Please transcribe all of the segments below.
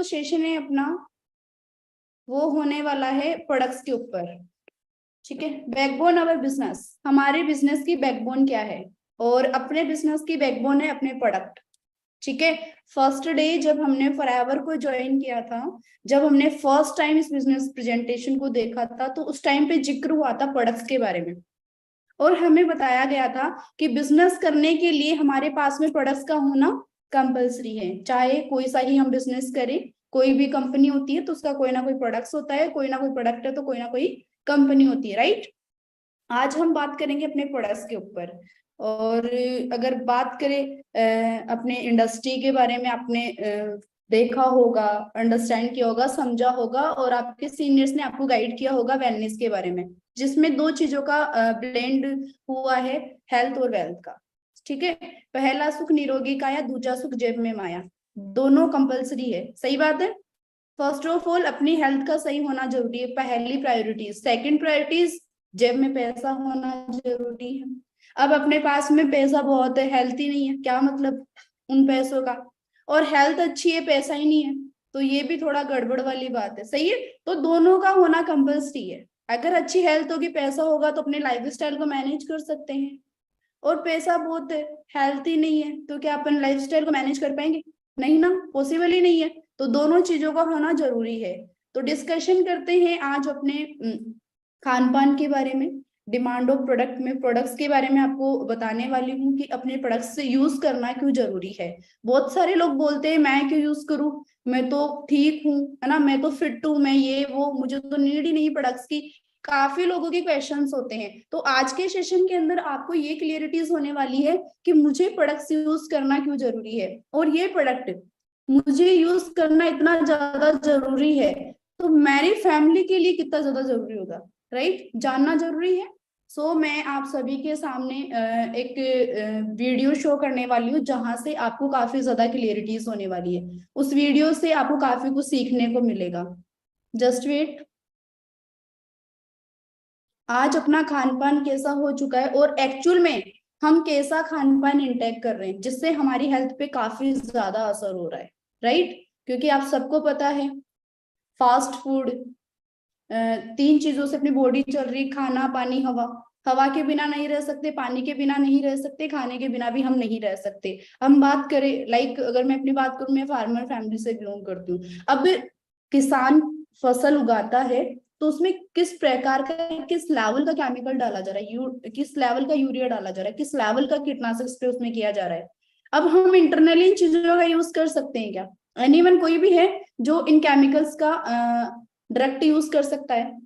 Session है अपना वो होने वाला है प्रोडक्ट्स के ऊपर। ठीक है, बैकबोन अवर बिजनेस, हमारे बिजनेस की बैकबोन क्या है, और अपने बिजनेस की बैकबोन है अपने प्रोडक्ट। ठीक है, फर्स्ट डे जब हमने फॉरएवर को ज्वाइन किया था, जब हमने फर्स्ट टाइम इस बिजनेस प्रेजेंटेशन को देखा था, तो उस टाइम पे जिक्र हुआ था प्रोडक्ट्स के बारे में, और हमें बताया गया था कि बिजनेस करने के लिए हमारे पास में प्रोडक्ट्स का होना कंपलसरी है। चाहे कोई सा ही हम बिजनेस करें, कोई भी कंपनी होती है तो उसका कोई ना कोई प्रोडक्ट्स होता है, कोई ना कोई प्रोडक्ट है तो कोई ना कोई कंपनी होती है, राइट। आज हम बात करेंगे अपने प्रोडक्ट्स के ऊपर। और अगर बात करें अपने इंडस्ट्री के बारे में, आपने देखा होगा, अंडरस्टैंड किया होगा, समझा होगा, और आपके सीनियर्स ने आपको गाइड किया होगा वेलनेस के बारे में, जिसमें दो चीजों का ब्लेंड हुआ है, हेल्थ और वेल्थ का। ठीक है, पहला सुख निरोगी काया, दूसरा सुख जेब में माया, दोनों कंपलसरी है। सही बात है। फर्स्ट ऑफ ऑल अपनी हेल्थ का सही होना जरूरी है, पहली प्रायोरिटी। सेकंड प्रायोरिटीज जेब में पैसा होना जरूरी है। अब अपने पास में पैसा बहुत है, हेल्थ ही नहीं है, क्या मतलब उन पैसों का। और हेल्थ अच्छी है, पैसा ही नहीं है, तो ये भी थोड़ा गड़बड़ वाली बात है। सही है, तो दोनों का होना कंपल्सरी है। अगर अच्छी हेल्थ होगी, पैसा होगा, तो अपने लाइफस्टाइल को मैनेज कर सकते हैं। और पैसा बहुत है, हेल्थ ही नहीं है, तो क्या अपन लाइफस्टाइल को मैनेज कर पाएंगे? नहीं ना, पॉसिबल ही नहीं है। तो दोनों चीजों का होना जरूरी है। तो डिस्कशन करते हैं आज अपने खान पान के बारे में, डिमांड ऑफ प्रोडक्ट में, प्रोडक्ट्स के बारे में आपको बताने वाली हूँ कि अपने प्रोडक्ट्स से यूज करना क्यों जरूरी है। बहुत सारे लोग बोलते हैं मैं क्यों यूज करूं, मैं तो ठीक हूँ, है ना, मैं तो फिट हूँ, मैं ये वो, मुझे तो नीड ही नहीं प्रोडक्ट्स की। काफी लोगों के क्वेश्चंस होते हैं। तो आज के सेशन के अंदर आपको ये क्लियरिटीज होने वाली है कि मुझे प्रोडक्ट्स यूज करना क्यों जरूरी है, और ये प्रोडक्ट मुझे यूज करना इतना ज्यादा जरूरी है तो मेरी फैमिली के लिए कितना ज्यादा जरूरी होगा, राइट, जानना जरूरी है। सो मैं आप सभी के सामने एक वीडियो शो करने वाली हूँ, जहां से आपको काफी ज्यादा क्लियरिटीज होने वाली है। उस वीडियो से आपको काफी कुछ सीखने को मिलेगा। Just wait. आज अपना खान पान कैसा हो चुका है, और एक्चुअल में हम कैसा खान पान इंटेक कर रहे हैं, जिससे हमारी हेल्थ पे काफी ज्यादा असर हो रहा है, राइट। क्योंकि आप सबको पता है, फास्ट फूड, तीन चीजों से अपनी बॉडी चल रही, खाना पानी हवा। हवा के बिना नहीं रह सकते, पानी के बिना नहीं रह सकते, खाने के बिना भी हम नहीं रह सकते। हम बात करें, लाइक अगर मैं अपनी बात करूं, मैं फार्मर फैमिली से बिलोंग करती हूँ। अब किसान फसल उगाता है, तो उसमें किस प्रकार का, किस लेवल का केमिकल डाला जा रहा है, किस लेवल का यूरिया डाला जा रहा है, किस लेवल का कीटनाशक स्प्रे उसमें किया जा रहा है। अब हम इंटरनली इन चीजों का यूज कर सकते हैं क्या? एनीवन, कोई भी है जो इन केमिकल्स का डायरेक्ट यूज कर सकता है?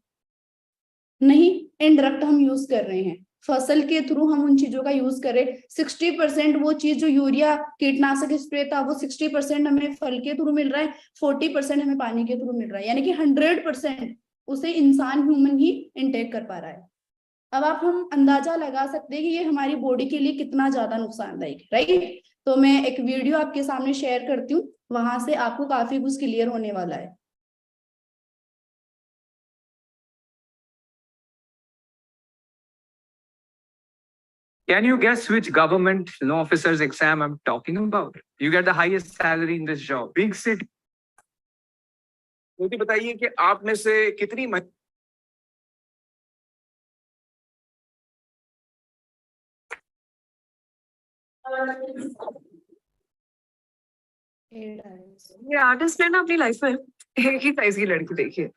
नहीं, इनडायरेक्ट हम यूज कर रहे हैं। फसल के थ्रू हम उन चीजों का यूज करें, 60% वो चीज जो यूरिया कीटनाशक स्प्रे था, वो 60% हमें फल के थ्रू मिल रहा है, 40% हमें पानी के थ्रू मिल रहा है, यानी कि 100% उसे इंसान ह्यूमन ही इनटेक कर पा रहा है। अब आप हम अंदाजा लगा सकते हैं कि ये हमारी बॉडी के लिए कितना ज्यादा नुकसानदायक है, राइट। तो मैं एक वीडियो आपके सामने शेयर करती हूँ, वहां से आपको काफी कुछ क्लियर होने वाला है। Can you guess which government law officer's exam I'm talking about? You get the highest salary in this job. Big city. मुझे बताइए कि आप में से कितनी ये आर्टिस्ट ने ना अपनी लाइफ में एक ही साइज की लड़की देखी है।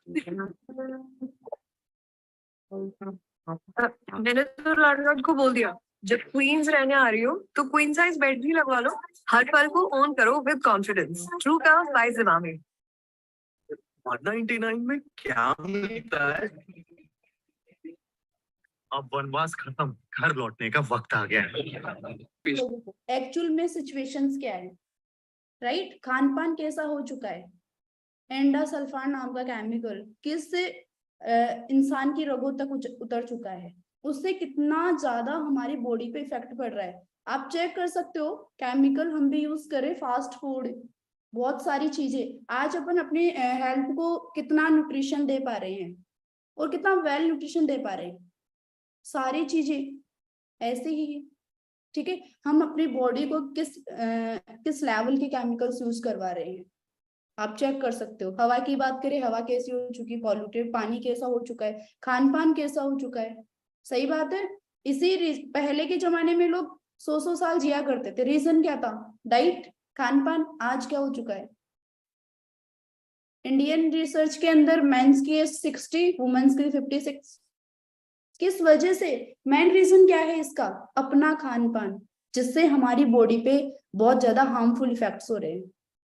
मैंने तो लड़का को बोल दिया, जब क्वींस रहने आ रही हो तो क्वीन साइज बेड भी लगवा लो, हर पल को ऑन करो विद कॉन्फिडेंस। ट्रू का साइज इमामी। 199 में क्या मिलता है? अब वनवास खत्म, घर लौटने का वक्त आ गया है। एक्चुअल में सिचुएशंस क्या है, राइट। खान पान कैसा हो चुका है, एंडासल्फान नाम का केमिकल किस इंसान की रगों तक उतर चुका है, उससे कितना ज्यादा हमारी बॉडी पे इफेक्ट पड़ रहा है। आप चेक कर सकते हो, केमिकल हम भी यूज करें, फास्ट फूड, बहुत सारी चीजें, आज अपन अपने हेल्थ को कितना न्यूट्रिशन दे पा रहे हैं, और कितना वेल न्यूट्रिशन दे पा रहे हैं, सारी चीजें ऐसे ही है। ठीक है, हम अपनी बॉडी को किस लेवल के केमिकल्स यूज करवा रहे हैं। आप चेक कर सकते हो। हवा की बात करें, हवा कैसी हो चुकी है, पॉल्यूटेड, पानी कैसा हो चुका है, खान पान कैसा हो चुका है। सही बात है। पहले के जमाने में लोग 100 साल जिया करते थे, रीजन क्या था? डाइट, खान पान। आज क्या हो चुका है? इंडियन रिसर्च के अंदर मेंस की एज 60, वुमेन्स की 56। किस वजह से? मेन रीजन क्या है इसका? अपना खान पान, जिससे हमारी बॉडी पे बहुत ज्यादा हार्मफुल इफेक्ट्स हो रहे हैं,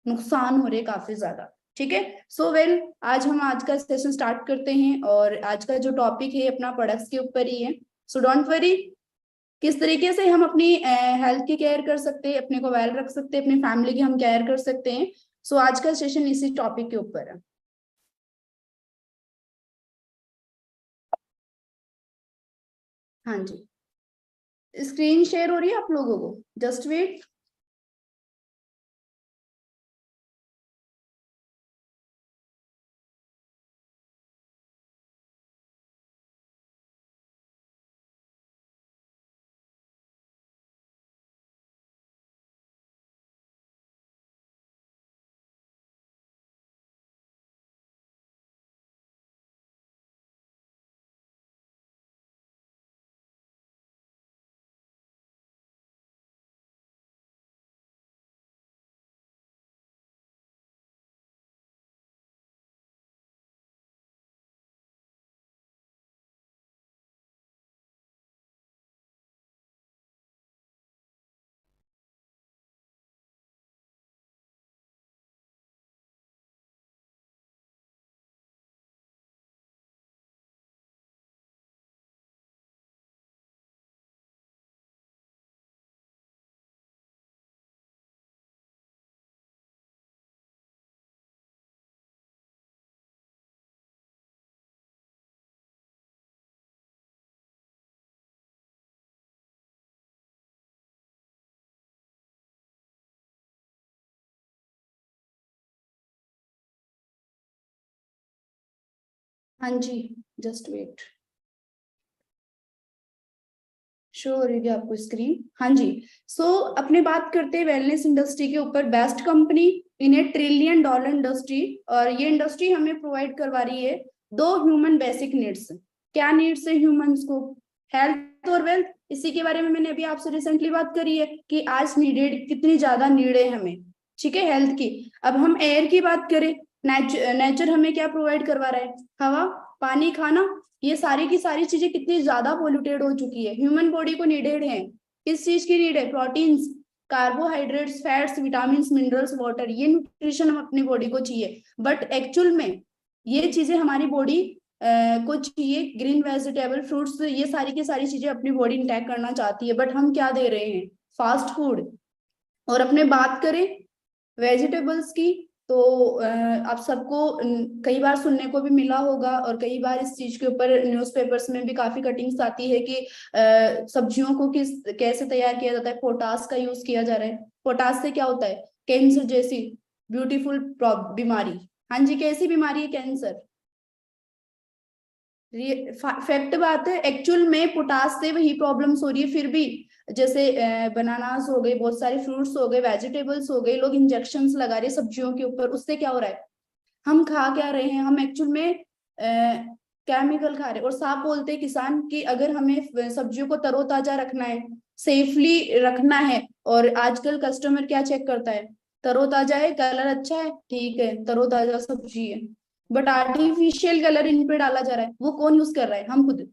नुकसान हो रहे हैं काफी ज्यादा। ठीक है। सो वेल, आज हम आज का सेशन स्टार्ट करते हैं और आज का जो टॉपिक है अपना प्रोडक्ट्स के ऊपर ही है। सो डोंट वरी, किस तरीके से हम अपनी हेल्थ की केयर कर सकते हैं, अपने को वेल रख सकते हैं, अपनी फैमिली की हम केयर कर सकते हैं। सो आज का सेशन इसी टॉपिक के ऊपर है। हाँ जी, स्क्रीन शेयर हो रही है आप लोगों को? Just wait. हाँ जी, जस्ट वेट। शो हो रही है आपको स्क्रीन? हाँ जी। सो अपने बात करते हैं वेलनेस इंडस्ट्री के ऊपर। बेस्ट कंपनी इन ए $1 ट्रिलियन इंडस्ट्री, और ये इंडस्ट्री हमें प्रोवाइड करवा रही है 2 ह्यूमन बेसिक नीड्स। क्या नीड्स है ह्यूमंस को? हेल्थ और वेल्थ। इसी के बारे में मैंने अभी आपसे रिसेंटली बात करी है कि आज नीडेड, कितनी ज्यादा नीड है हमें। ठीक है, हेल्थ की। अब हम एयर की बात करें, नेचर हमें क्या प्रोवाइड करवा रहा है? हवा, पानी, खाना। ये सारी की सारी चीजें कितनी ज्यादा पोल्यूटेड हो चुकी है। ह्यूमन बॉडी को नीडेड है, किस चीज की नीड है? Proteins, carbohydrates, fats, vitamin, minerals, water. ये न्यूट्रिशन हम अपनी बॉडी को चाहिए। बट एक्चुअल में ये चीजें हमारी बॉडी को चाहिए। ग्रीन वेजिटेबल, फ्रूट्स, ये सारी की सारी चीजें अपनी बॉडी इंटैक्ट करना चाहती है, बट हम क्या दे रहे हैं? Fast food. और अपने बात करें वेजिटेबल्स की, तो आप सबको कई बार सुनने को भी मिला होगा, और कई बार इस चीज के ऊपर न्यूज़पेपर्स में भी काफी कटिंग्स आती है कि सब्जियों को कैसे तैयार किया जाता है। पोटास का यूज किया जा रहा है। पोटास से क्या होता है? कैंसर जैसी ब्यूटीफुल बीमारी। हाँ जी, कैसी बीमारी है? कैंसर। फैक्ट बात है, एक्चुअल में पोटास से वही प्रॉब्लम्स हो रही है। फिर भी जैसे बनानास हो गए, बहुत सारे फ्रूट्स हो गए, वेजिटेबल्स हो गए, लोग इंजेक्शंस लगा रहे हैं सब्जियों के ऊपर। उससे क्या हो रहा है? हम खा क्या रहे हैं? हम एक्चुअल में केमिकल खा रहे हैं। और साफ बोलते हैं किसान कि अगर हमें सब्जियों को तरोताजा रखना है, सेफली रखना है, और आजकल कस्टमर क्या चेक करता है? तरोताजा है, कलर अच्छा है, ठीक है, तरोताजा सब्जी है। बट आर्टिफिशियल कलर इन पे डाला जा रहा है, वो कौन यूज कर रहा है? हम खुद।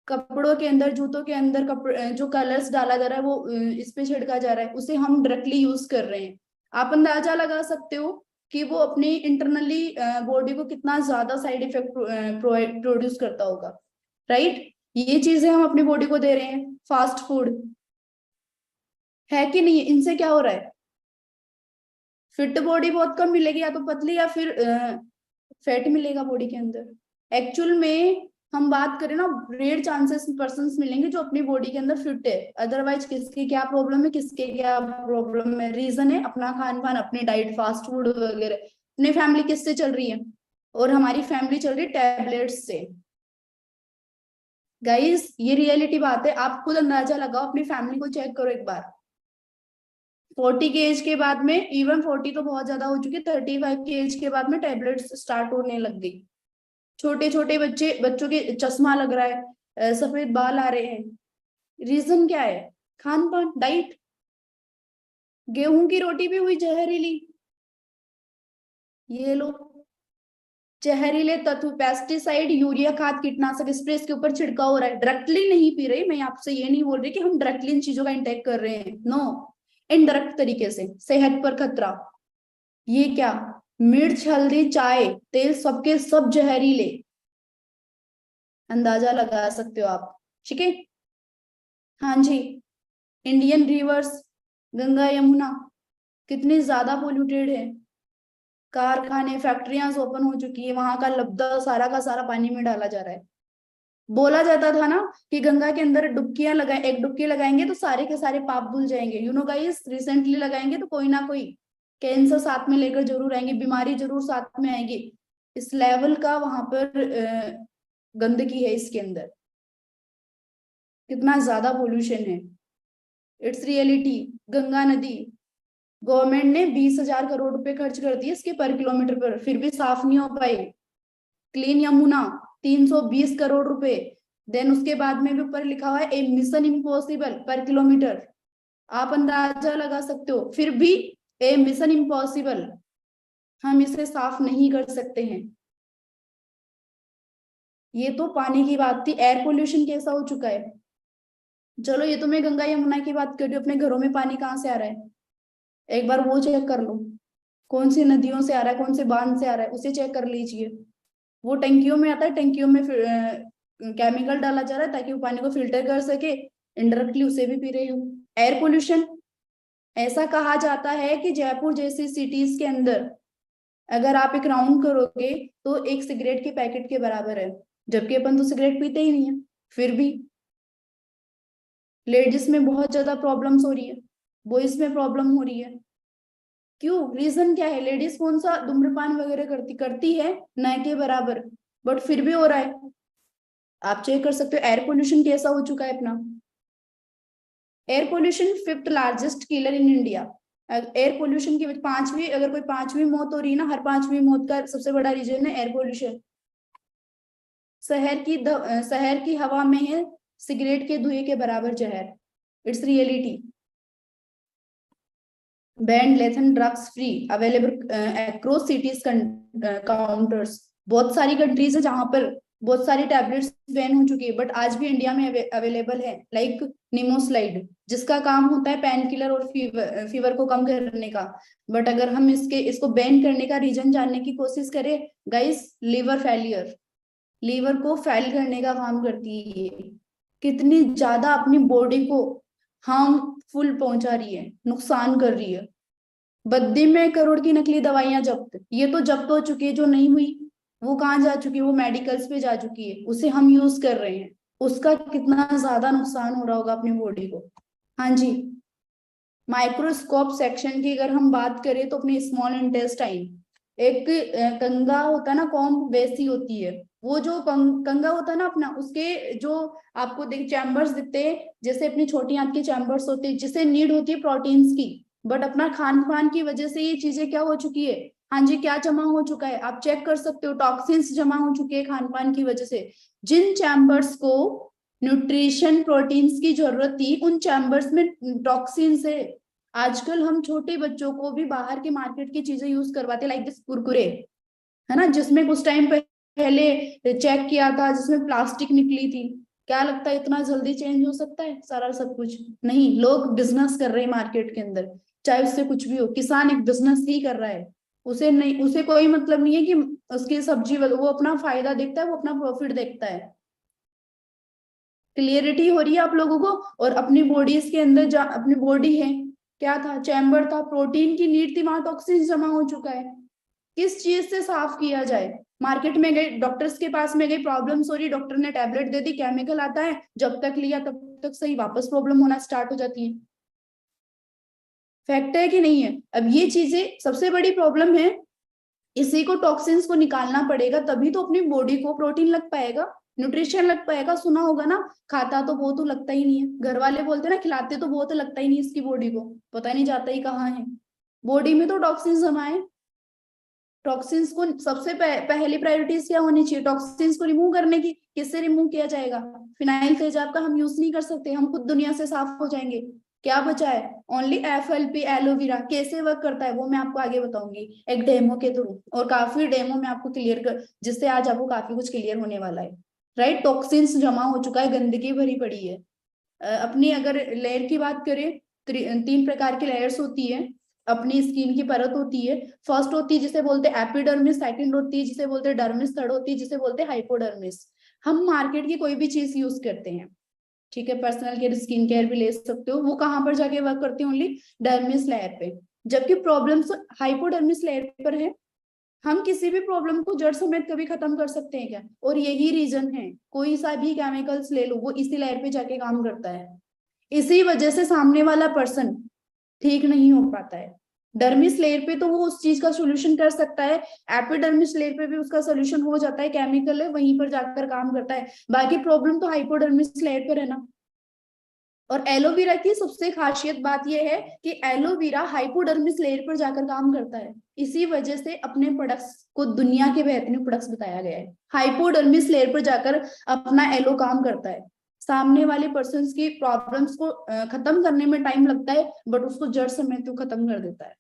कपड़ों के अंदर, जूतों के अंदर जो कलर्स डाला जा रहा है, वो इस पे छिड़का जा रहा है, उसे हम डायरेक्टली यूज कर रहे हैं। आप अंदाजा लगा सकते हो कि वो अपनी इंटरनली बॉडी को कितना ज्यादा साइड इफेक्ट प्रोड्यूस करता होगा। राइट? ये चीजें हम अपनी बॉडी को दे रहे हैं। फास्ट फूड है कि नहीं? इनसे क्या हो रहा है? फिट बॉडी बहुत कम मिलेगी, या तो पतली या फिर फैट मिलेगा बॉडी के अंदर। एक्चुअल में हम बात करें ना, रेयर चांसेस पर्सन्स मिलेंगे जो अपनी बॉडी के अंदर फिट है। अदरवाइज किसकी क्या प्रॉब्लम है, किसके क्या प्रॉब्लम है? रीजन है अपना खान पान, अपनी डाइट, फास्ट फूड वगैरह। अपनी फैमिली किससे चल रही है? और हमारी फैमिली चल रही है टैबलेट्स से। गाइस, ये रियलिटी बात है। आप खुद अंदाजा लगाओ, अपनी फैमिली को चेक करो एक बार। 40 की एज के बाद में, इवन 40 तो बहुत ज्यादा हो चुकी है, 35 की एज के बाद में टैबलेट्स स्टार्ट होने लग गई। छोटे छोटे बच्चों के चश्मा लग रहा है, सफेद बाल आ रहे हैं। रीजन क्या है? खान पान, डाइट। गेहूं की रोटी भी हुई जहरीली। ये लो, जहरीले तत्व, पेस्टिसाइड, यूरिया खाद, कीटनाशक स्प्रे इसके ऊपर छिड़काव हो रहा है। डायरेक्टली नहीं पी रही, मैं आपसे ये नहीं बोल रही कि हम डायरेक्टली इन चीजों का इंटेक कर रहे हैं, नो, इनडायरेक्ट तरीके से सेहत पर खतरा। ये क्या? मिर्च, हल्दी, चाय, तेल, सबके सब जहरीले, अंदाजा लगा सकते हो आप। ठीक है। हाँ जी, इंडियन रिवर्स, गंगा यमुना कितनी ज्यादा पोल्यूटेड है। कारखाने, फैक्ट्रियां ओपन हो चुकी है, वहां का लब्धा सारा का सारा पानी में डाला जा रहा है। बोला जाता था ना कि गंगा के अंदर डुबकियां लगाए, एक डुबकी लगाएंगे तो सारे के सारे पाप धुल जाएंगे। यू नो गाइस, रिसेंटली लगाएंगे तो कोई ना कोई कैंसर साथ में लेकर जरूर आएंगे, बीमारी जरूर साथ में आएगी। इस लेवल का वहां पर गंदगी है इसके अंदर, कितना ज्यादा पोल्यूशन है। It's reality. गंगा नदी, गवर्नमेंट ने 20,000 करोड़ रुपए खर्च कर दिए इसके पर किलोमीटर पर, फिर भी साफ नहीं हो पाई। क्लीन यमुना 320 करोड़ रुपए। देन उसके बाद में भी ऊपर लिखा हुआ है ए मिशन इम्पॉसिबल पर किलोमीटर। आप अंदाजा लगा सकते हो, फिर भी ए मिशन इम्पॉसिबल, हम इसे साफ नहीं कर सकते हैं। ये तो पानी की बात थी। एयर पोल्यूशन कैसा हो चुका है? चलो ये तो मैं गंगा यमुना की बात कर रही हूँ, अपने घरों में पानी कहाँ से आ रहा है? एक बार वो चेक कर लो, कौन सी नदियों से आ रहा है, कौन से बांध से आ रहा है, उसे चेक कर लीजिए। वो टंकियों में आता है, टंकियों में केमिकल डाला जा रहा है ताकि वो पानी को फिल्टर कर सके, इनडायरेक्टली उसे भी पी रही हूँ। एयर पोल्यूशन, ऐसा कहा जाता है कि जयपुर जैसी सिटीज के अंदर अगर आप एक राउंड करोगे तो एक सिगरेट के पैकेट के बराबर है, जबकि अपन तो सिगरेट पीते ही नहीं है। फिर भी लेडीज में बहुत ज्यादा प्रॉब्लम्स हो रही है, बॉयज में प्रॉब्लम हो रही है। क्यों? रीजन क्या है? लेडीज कौन सा धूम्रपान वगैरह करती है, न के बराबर, बट फिर भी हो रहा है। आप चेक कर सकते हो एयर पोल्यूशन कैसा हो चुका है अपना। Air pollution 5th largest killer in India. Air pollution की पांचवी, अगर कोई पांचवी मौत हो रही है ना, हर पांचवी मौत का सबसे बड़ा रीजन है एयर पोल्यूशन। शहर की हवा में है सिगरेट के धुएं के बराबर जहर। It's reality. बैंड लेथन drugs free available across cities counters. बहुत सारी कंट्रीज है जहां पर बहुत सारी टैबलेट्स बैन हो चुकी है, बट आज भी इंडिया में अवेलेबल है, लाइक निमोस्लाइड, जिसका काम होता है पेन किलर और फीवर को कम करने का। बट अगर हम इसको बैन करने का रीजन जानने की कोशिश करें गाइस, लीवर फेलियर, लीवर को फेल करने का काम करती है ये। कितनी ज्यादा अपनी बॉडी को हार्मफुल पहुंचा रही है, नुकसान कर रही है। बद्दी में करोड़ की नकली दवाइयां जब्त, ये तो जब्त हो चुकी है, जो नहीं हुई वो कहाँ जा चुकी है? वो मेडिकल्स पे जा चुकी है, उसे हम यूज कर रहे हैं। उसका कितना ज्यादा नुकसान हो रहा होगा अपनी बॉडी को। हाँ जी, माइक्रोस्कोप सेक्शन की अगर हम बात करें तो अपनी स्मॉल इंटेस्टाइन, एक कंगा होता है ना, कॉम्ब, वैसी होती है वो। जो कंगा होता है ना अपना, उसके जो आपको चैम्बर्स दिखते हैं, जैसे अपनी छोटी आंत के चैम्बर्स होते हैं, जिसे नीड होती है प्रोटीन्स की, बट अपना खान पान की वजह से ये चीजें क्या हो चुकी है? हाँ जी, क्या जमा हो चुका है? आप चेक कर सकते हो, टॉक्सिन्स जमा हो चुके हैं खान पान की वजह से। जिन चैम्बर्स को न्यूट्रिशन प्रोटीन्स की जरूरत थी, उन चैम्बर्स में टॉक्सिन्स है। आजकल हम छोटे बच्चों को भी बाहर के मार्केट की चीजें यूज करवाते, लाइक दिस कुरकुरे, है ना, जिसमें कुछ टाइम पहले चेक किया था, जिसमें प्लास्टिक निकली थी। क्या लगता है इतना जल्दी चेंज हो सकता है सारा सब कुछ? नहीं, लोग बिजनेस कर रहे हैं मार्केट के अंदर, चाहे उससे कुछ भी हो। किसान एक बिजनेस ही कर रहा है, उसे नहीं, उसे कोई मतलब नहीं है कि उसकी सब्जी, वो अपना फायदा देखता है, वो अपना प्रॉफिट देखता है। क्लियरिटी हो रही है आप लोगों को? और अपनी बॉडीज के अंदर अपनी बॉडी है, क्या था? चैम्बर था, प्रोटीन की नीड थी, वहां टॉक्सिन जमा हो चुका है। किस चीज से साफ किया जाए? मार्केट में गए, डॉक्टर्स के पास में गई, प्रॉब्लम्स हो रही, डॉक्टर ने टैबलेट दे दी, केमिकल आता है, जब तक लिया तब तक सही, वापस प्रॉब्लम होना स्टार्ट हो जाती है। फैक्ट है कि नहीं है? अब ये चीजें सबसे बड़ी प्रॉब्लम है, इसी को टॉक्सिन्स को निकालना पड़ेगा, तभी तो अपनी बॉडी को प्रोटीन लग पाएगा। न्यूट्रिशन लग पाएगा, सुना होगा ना, खाता तो वो तो लगता ही नहीं है, घर वाले बोलते हैं ना खिलाते तो वो तो लगता ही नहीं इसकी बॉडी को, पता नहीं जाता ही कहाँ है। बॉडी में तो टॉक्सिन्स जमा है, टॉक्सिन्स को सबसे पहली प्रायोरिटीज क्या होनी चाहिए, टॉक्सिन्स को रिमूव करने की। किससे रिमूव किया जाएगा, फिनाइल तेजाब का हम यूज नहीं कर सकते, हम खुद दुनिया से साफ हो जाएंगे। क्या बचा है, ओनली FLP एलोवेरा। कैसे वर्क करता है वो मैं आपको आगे बताऊंगी एक डेमो के थ्रू, और काफी डेमो में आपको क्लियर कर, जिससे आज आपको काफी कुछ क्लियर होने वाला है। राइट, टॉक्सिन्स जमा हो चुका है, गंदगी भरी पड़ी है। अपनी अगर लेयर की बात करें, 3 प्रकार की लेयर्स होती है, अपनी स्किन की परत होती है। फर्स्ट होती है जिसे बोलते हैं एपिडर्मिस, सेकंड होती है जिसे बोलते हैं डर्मिस, थर्ड होती है जिसे बोलते हैं हाइपोडर्मिस। हम मार्केट की कोई भी चीज यूज करते हैं, ठीक है, पर्सनल केयर, स्किन केयर भी ले सकते हो, वो कहाँ पर जाके वर्क करती है, ओनली डर्मिस लेयर पे। जबकि प्रॉब्लम्स हाइपोडर्मिस लेयर पर है। हम किसी भी प्रॉब्लम को जड़ समेत कभी खत्म कर सकते हैं क्या, और यही रीजन है, कोई सा भी केमिकल्स ले लो वो इसी लेयर पे जाके काम करता है। इसी वजह से सामने वाला पर्सन ठीक नहीं हो पाता है। डर्मिस लेयर पे तो वो उस चीज का सोल्यूशन कर सकता है, एपिडर्मिस लेयर पे भी उसका सोल्यूशन हो जाता है, केमिकल है वहीं पर जाकर काम करता है। बाकी प्रॉब्लम तो हाइपोडर्मिस लेयर पर है ना। और एलोवेरा की सबसे खासियत बात यह है कि एलोवेरा हाइपोडर्मिस लेयर पर जाकर काम करता है। इसी वजह से अपने प्रोडक्ट्स को दुनिया के बेहतरीन प्रोडक्ट्स बताया गया है। हाइपोडर्मिस लेयर पर जाकर अपना एलो काम करता है। सामने वाले पर्सन की प्रॉब्लम्स को खत्म करने में टाइम लगता है, बट उसको जड़ समेत तो खत्म कर देता है।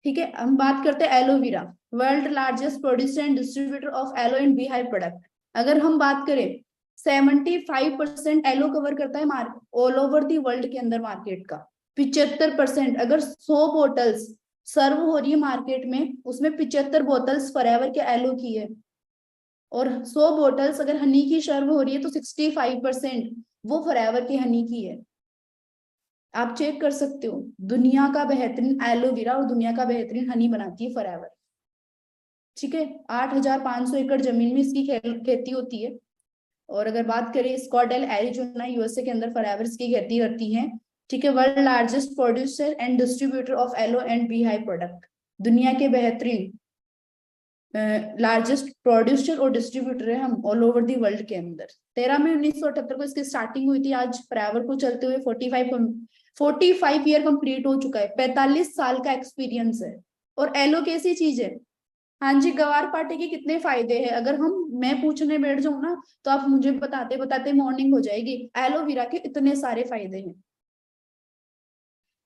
ठीक है, हम बात करते हैं aloe vera, world largest producer and distributor of aloe and bee hive product. अगर हम बात करें 75% एलो कवर करता है market all over the world के अंदर मार्केट का। 75%, अगर 100 बोटल्स सर्व हो रही है मार्केट में, उसमें 75 बोतल्स फॉरएवर के एलो की है। और 100 बोटल्स अगर हनी की सर्व हो रही है तो 65% वो फॉरएवर की हनी की है। आप चेक कर सकते हो, दुनिया का बेहतरीन एलोवेरा और दुनिया का बेहतरीन हनी बनाती है फॉरएवर। ठीक है, 8500 एकड़ जमीन में इसकी खेती होती है। और अगर बात करें स्कॉडेल एरिजोना यूएसए के अंदर फॉरएवर की खेती करती है। ठीक है, world largest producer and distributor of aloe and bee hive product, दुनिया के बेहतरीन लार्जेस्ट प्रोड्यूसर और डिस्ट्रीब्यूटर है हम ऑल ओवर दी वर्ल्ड के अंदर। 13 मई 1978 को इसकी स्टार्टिंग हुई थी। आज फॉरएवर को चलते हुए 45 ईयर कंप्लीट हो चुका है, 45 साल का एक्सपीरियंस है। और एलो कैसी चीज है, हाँ जी, गवार पाटे के कितने फायदे हैं, अगर मैं पूछने बैठ जाऊं ना तो आप मुझे बताते बताते मॉर्निंग हो जाएगी। एलोवेरा के इतने सारे फायदे हैं।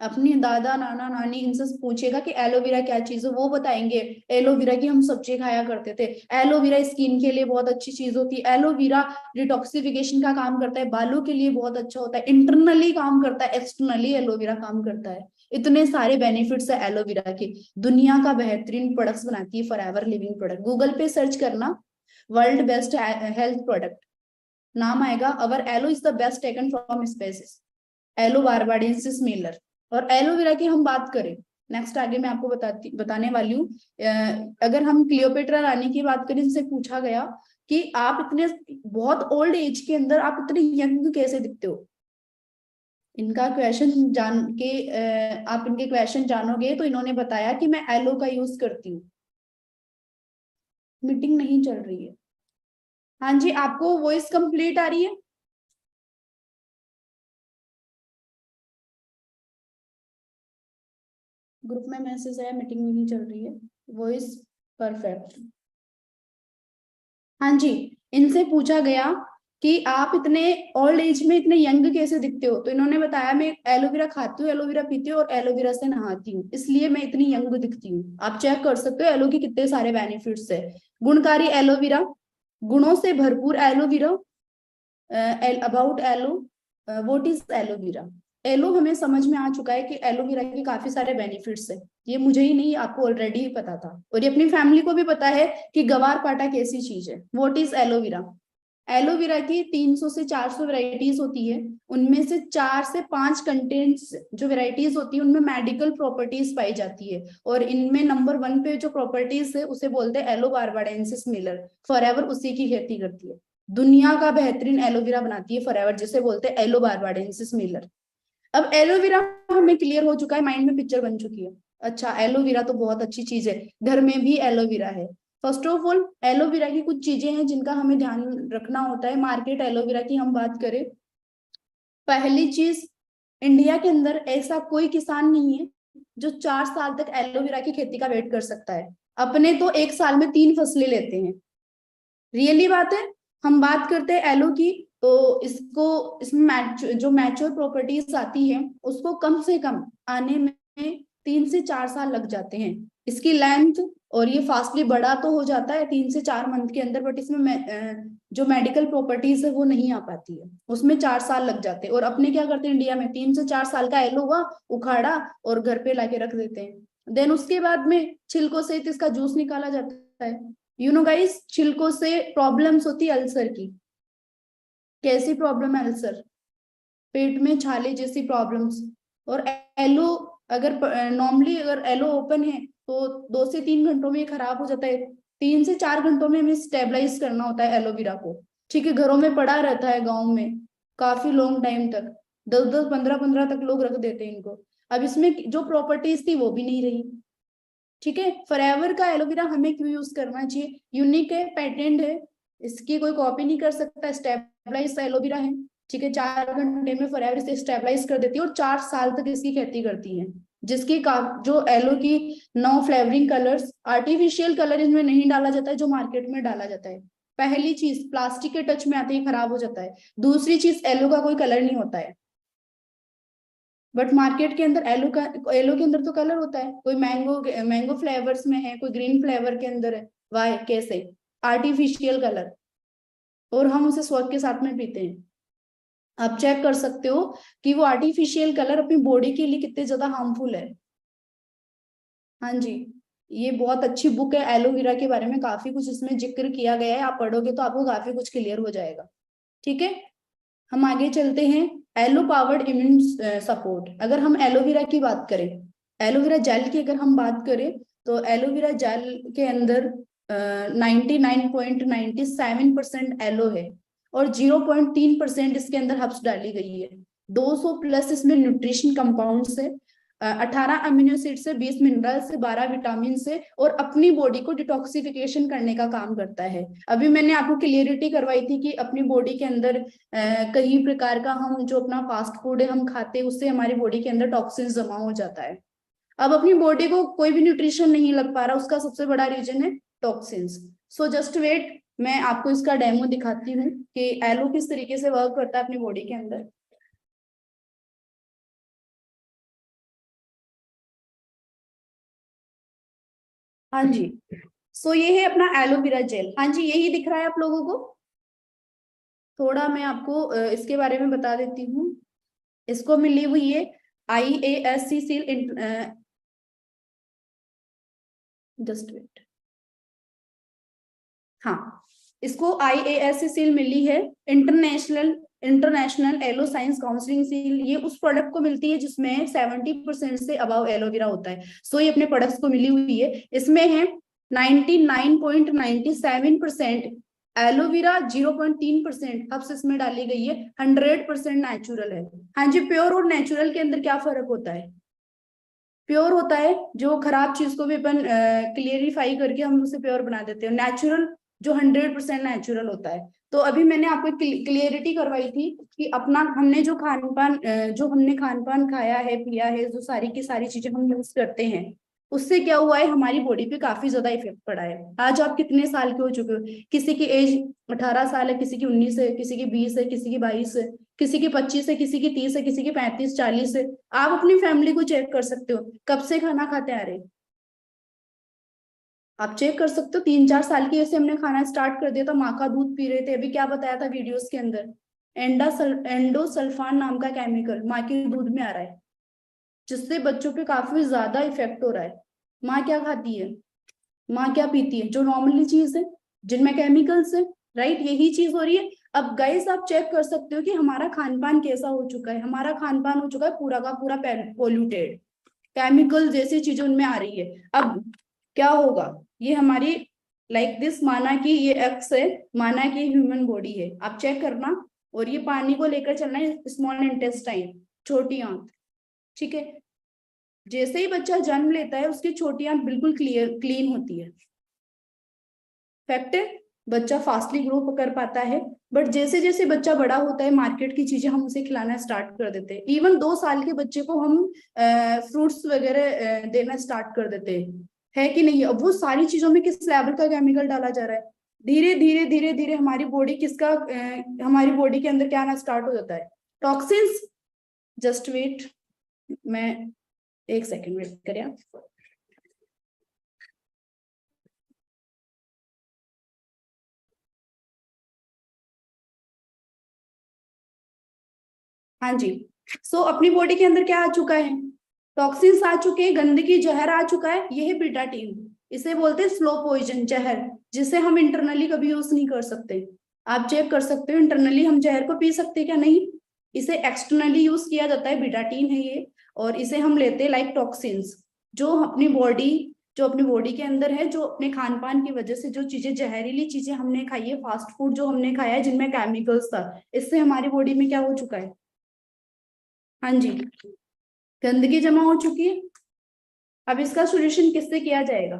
अपनी दादा नाना नानी इनसे पूछेगा कि एलोवेरा क्या चीज है, वो बताएंगे एलोवेरा की हम सब्जी खाया करते थे, एलोवेरा स्किन के लिए बहुत अच्छी चीज होती है, एलोवेरा डिटॉक्सिफिकेशन का काम करता है, बालों के लिए बहुत अच्छा होता है, इंटरनली काम करता है, एक्सटर्नली एलोवेरा काम करता है। इतने सारे बेनिफिट्स है एलोवेरा के। दुनिया का बेहतरीन प्रोडक्ट्स बनाती है फॉरएवर लिविंग प्रोडक्ट। गूगल पे सर्च करना वर्ल्ड बेस्ट हेल्थ प्रोडक्ट, नाम आएगा। Our aloe is the best taken from species, aloe barbadensis Miller. और एलोवेरा की हम बात करें, नेक्स्ट आगे मैं आपको बताने वाली हूँ। अगर हम क्लियोपेट्रा रानी की बात करें, इनसे पूछा गया कि आप इतने बहुत ओल्ड एज के अंदर आप इतने यंग कैसे दिखते हो। इनका क्वेश्चन जान के आप इनके क्वेश्चन जानोगे तो इन्होंने बताया कि मैं एलो का यूज करती हूँ। मीटिंग नहीं चल रही है। हाँ जी, आपको वॉइस कंप्लीट आ रही है? ग्रुप में मैसेज आया मीटिंग नहीं चल रही है, वॉइस परफेक्ट। हाँ जी, इनसे पूछा गया कि आप इतने ओल्ड एज में इतने यंग कैसे दिखते हो, तो इन्होंने बताया मैं एलोवेरा खाती हूँ, एलोवेरा पीती हूँ और एलोवेरा से नहाती हूँ, इसलिए मैं इतनी यंग दिखती हूँ। आप चेक कर सकते हो एलो के कितने सारे बेनिफिट्स है। गुणकारी एलोवेरा, गुणों से भरपूर aloe vera. About aloe, what is aloe vera. Aloe हमें समझ में आ चुका है कि एलोवेरा के काफी सारे बेनिफिट्स है, ये मुझे ही नहीं आपको ऑलरेडी ही पता था, और ये अपनी फैमिली को भी पता है कि गवार पाटा कैसी चीज है। What is aloe vera. एलोवेरा की 300 से 400 वैरायटीज होती है, उनमें से 4 से 5 कंटेंट्स जो वैरायटीज होती है उनमें मेडिकल प्रॉपर्टीज पाई जाती है, और इनमें नंबर 1 पे जो प्रॉपर्टीज है उसे बोलते हैं एलो बारबाडेंसिस मिलर। फॉरएवर उसी की खेती करती है, दुनिया का बेहतरीन एलोवेरा बनाती है फॉरएवर, जिसे बोलते हैं एलो बारबाडेंसिस मिलर। अब एलोवेरा हमें क्लियर हो चुका है, माइंड में पिक्चर बन चुकी है। अच्छा, एलोवेरा तो बहुत अच्छी चीज है, घर में भी एलोवेरा है। फर्स्ट ऑफ ऑल एलोवेरा की कुछ चीजें हैं जिनका हमें ध्यान रखना होता है। मार्केट एलोवेरा की हम बात करें, पहली चीज, इंडिया के अंदर ऐसा कोई किसान नहीं है जो 4 साल तक एलोवेरा की खेती का वेट कर सकता है। अपने तो 1 साल में 3 फसलें लेते हैं, रियली बात है। हम बात करते हैं एलो की, तो इसमें जो मैच्योर प्रॉपर्टीज आती है उसको कम से कम आने में 3 से 4 साल लग जाते हैं। इसकी लेंथ, और ये फास्टली बड़ा तो हो जाता है 3 से 4 मंथ के अंदर, बट इसमें जो मेडिकल प्रॉपर्टीज है वो नहीं आ पाती है, उसमें 4 साल लग जाते हैं। और अपने क्या करते हैं इंडिया में, 3 से 4 साल का एलो हुआ, उखाड़ा और घर पे लाके रख देते हैं। देन उसके बाद में छिलकों से इसका जूस निकाला जाता है। यू नो गाइस, छिलकों से प्रॉब्लम्स होती है अल्सर की। कैसी प्रॉब्लम है अल्सर? पेट में छाले जैसी प्रॉब्लम्स। और एलो अगर नॉर्मली अगर एलो ओपन है तो 2 से 3 घंटों में ये खराब हो जाता है। 3 से 4 घंटों में हमें स्टेबलाइज करना होता है एलोवेरा को, ठीक है। घरों में पड़ा रहता है गाँव में काफी लॉन्ग टाइम तक, 10-10, 15-15 तक लोग रख देते हैं इनको। अब इसमें जो प्रॉपर्टीज थी वो भी नहीं रही, ठीक है। फॉरएवर का एलोवेरा हमें क्यों यूज करना चाहिए? यूनिक है, पेटेंट है, इसकी कोई कॉपी नहीं कर सकता, स्टेबलाइज एलोवेरा है, ठीक है। 4 घंटे में फॉरएवर इसे स्टेबलाइज कर देती है और 4 साल तक इसकी खेती करती है। जिसकी जो एलो की 9 फ्लेवरिंग कलर्स, आर्टिफिशियल कलर इसमें नहीं डाला जाता है जो मार्केट में डाला जाता है। पहली चीज, प्लास्टिक के टच में आते ही खराब हो जाता है। दूसरी चीज, एलो का कोई कलर नहीं होता है, बट मार्केट के अंदर एलो के अंदर तो कलर होता है। कोई मैंगो फ्लेवर्स में है, कोई ग्रीन फ्लेवर के अंदर है। वाई? कैसे? आर्टिफिशियल कलर, और हम उसे स्वाद के साथ में पीते हैं। आप चेक कर सकते हो कि वो आर्टिफिशियल कलर अपनी बॉडी के लिए कितने ज्यादा हार्मफुल है। हाँ जी, ये बहुत अच्छी बुक है एलोवेरा के बारे में, काफी कुछ इसमें जिक्र किया गया है। आप पढ़ोगे तो आपको काफी कुछ क्लियर हो जाएगा, ठीक है। हम आगे चलते हैं। Aloe powered immune support. अगर हम एलोवेरा की बात करें, एलोवेरा जेल की अगर हम बात करें, तो एलोवेरा जेल के अंदर 99.97% एलो है और 0.3% इसके अंदर हर्ब्स डाली गई है। 200 प्लस इसमें न्यूट्रिशन कंपाउंड्स है, 18 अमीनो एसिड से, 20 मिनरल से, 12 विटामिन से, और अपनी बॉडी को डिटॉक्सिफिकेशन करने का काम करता है। अभी मैंने आपको क्लियरिटी करवाई थी कि अपनी बॉडी के अंदर कई प्रकार का हम जो अपना फास्ट फूड है हम खाते हैं, उससे हमारी बॉडी के अंदर टॉक्सिन्स जमा हो जाता है। अब अपनी बॉडी को कोई भी न्यूट्रिशन नहीं लग पा रहा, उसका सबसे बड़ा रीजन है टॉक्सिन्स। सो जस्ट वेट, मैं आपको इसका डेमो दिखाती हूँ कि एलो किस तरीके से वर्क करता है अपनी बॉडी के अंदर। हाँ जी, सो ये है अपना एलोवेरा जेल। हाँ जी, यही दिख रहा है आप लोगों को। थोड़ा मैं आपको इसके बारे में बता देती हूँ। इसको मिली हुई है IASC सील, जस्ट वेट, हाँ, इसको IASC सील मिली है, international aloe science counselling seal. ये उस प्रोडक्ट को मिलती है जिसमें 70% से अबव एलोवेरा होता है। सो ये अपने प्रोडक्ट्स को मिली हुई है। इसमें है 99.97% एलोवेरा, 0.3% हर्ब्स इसमें डाली गई है, 100% नेचुरल है। हाँ जी, प्योर और नेचुरल के अंदर क्या फर्क होता है? प्योर होता है जो खराब चीज को भी अपन क्लियरिफाई करके हम उसे प्योर बना देते हैं। नेचुरल जो 100% नेचुरल होता है। तो अभी मैंने आपको क्लियरिटी करवाई थी कि अपना हमने जो खान पान खाया है, पिया है, जो सारी की सारी चीजें हम यूज करते हैं, उससे क्या हुआ है, हमारी बॉडी पे काफी ज्यादा इफेक्ट पड़ा है। आज आप कितने साल के हो चुके हो? किसी की एज 18 साल है, किसी की 19 है, किसी की 20 है, किसी की 22 है, किसी की 25 है, किसी की 30 है, किसी की 35, 40 है। आप अपनी फैमिली को चेक कर सकते हो, कब से खाना खाते आ रहे। आप चेक कर सकते हो, 3-4 साल की ऐसे हमने खाना स्टार्ट कर दिया था, माँ का दूध पी रहे थे। अभी क्या बताया था वीडियोस के अंदर, एंडोसल्फान नाम का केमिकल माँ के दूध में आ रहा है, जिससे बच्चों पे काफी ज्यादा इफेक्ट हो रहा है। माँ क्या खाती है, माँ क्या पीती है, जो नॉर्मली चीज है जिनमें केमिकल्स है, राइट, यही चीज हो रही है। अब गाइस आप चेक कर सकते हो कि हमारा खान पान कैसा हो चुका है। हमारा खान पान हो चुका है पूरा का पूरा पोल्यूटेड, केमिकल जैसी चीजें उनमें आ रही है। अब क्या होगा, ये हमारी लाइक दिस, माना कि ये एक्स है, माना कि ह्यूमन बॉडी है, आप चेक करना। और ये पानी को लेकर चलना है स्मॉल इंटेस्टाइन, छोटी आंत, ठीक है। जैसे ही बच्चा जन्म लेता है उसकी छोटी आंत बिल्कुल क्लीन होती है, फैक्ट है, बच्चा फास्टली ग्रो कर पाता है, बट जैसे जैसे बच्चा बड़ा होता है मार्केट की चीजें हम उसे खिलाना स्टार्ट कर देते हैं। इवन 2 साल के बच्चे को हम फ्रूट्स वगैरह देना स्टार्ट कर देते हैं, है कि नहीं? अब वो सारी चीजों में किस लेवल का केमिकल डाला जा रहा है, धीरे धीरे धीरे धीरे हमारी बॉडी हमारी बॉडी के अंदर क्या आना स्टार्ट हो जाता है, टॉक्सिन्स। जस्ट वेट, मैं 1 सेकेंड वेट करें आप। हाँ जी, सो अपनी बॉडी के अंदर क्या आ चुका है, टॉक्सिन्स आ चुके हैं, गंदगी जहर आ चुका है, ये है बीटाडीन। इसे बोलते हैं स्लो पॉइजन, जहर, जिसे हम इंटरनली कभी यूज नहीं कर सकते। आप चेक कर सकते हो इंटरनली हम जहर को पी सकते हैं क्या? नहीं, इसे एक्सटर्नली यूज किया जाता है, बीटाडीन है ये, और इसे हम लेते हैं लाइक टॉक्सिन्स, जो अपनी बॉडी के अंदर है, जो अपने खान पान की वजह से जो चीजें जहरीली चीजें हमने खाई है, फास्ट फूड जो हमने खाया है जिनमें केमिकल्स था, इससे हमारी बॉडी में क्या हो चुका है, हाँ जी, गंदगी जमा हो चुकी है। अब इसका सोल्यूशन किससे किया जाएगा,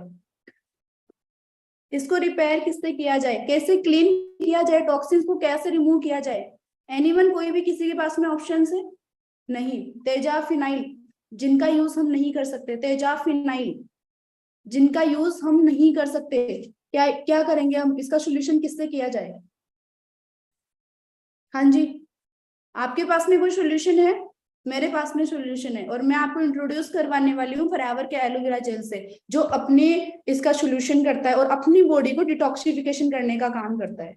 इसको रिपेयर किससे किया जाए, कैसे क्लीन किया जाए, टॉक्सिन्स को कैसे रिमूव किया जाए? एनीवन, कोई भी किसी के पास में ऑप्शन है? नहीं। तेजाब फिनाइल, जिनका यूज हम नहीं कर सकते, तेजाब फिनाइल जिनका यूज हम नहीं कर सकते, क्या करेंगे हम, इसका सोल्यूशन किससे किया जाए? हाँ जी, आपके पास में कोई सोल्यूशन है? मेरे पास में सोल्यूशन है, और मैं आपको इंट्रोड्यूस करवाने वाली हूँ फॉरएवर के एलोवेरा जेल से, जो अपने इसका सोल्यूशन करता है और अपनी बॉडी को डिटॉक्सिफिकेशन करने का काम करता है।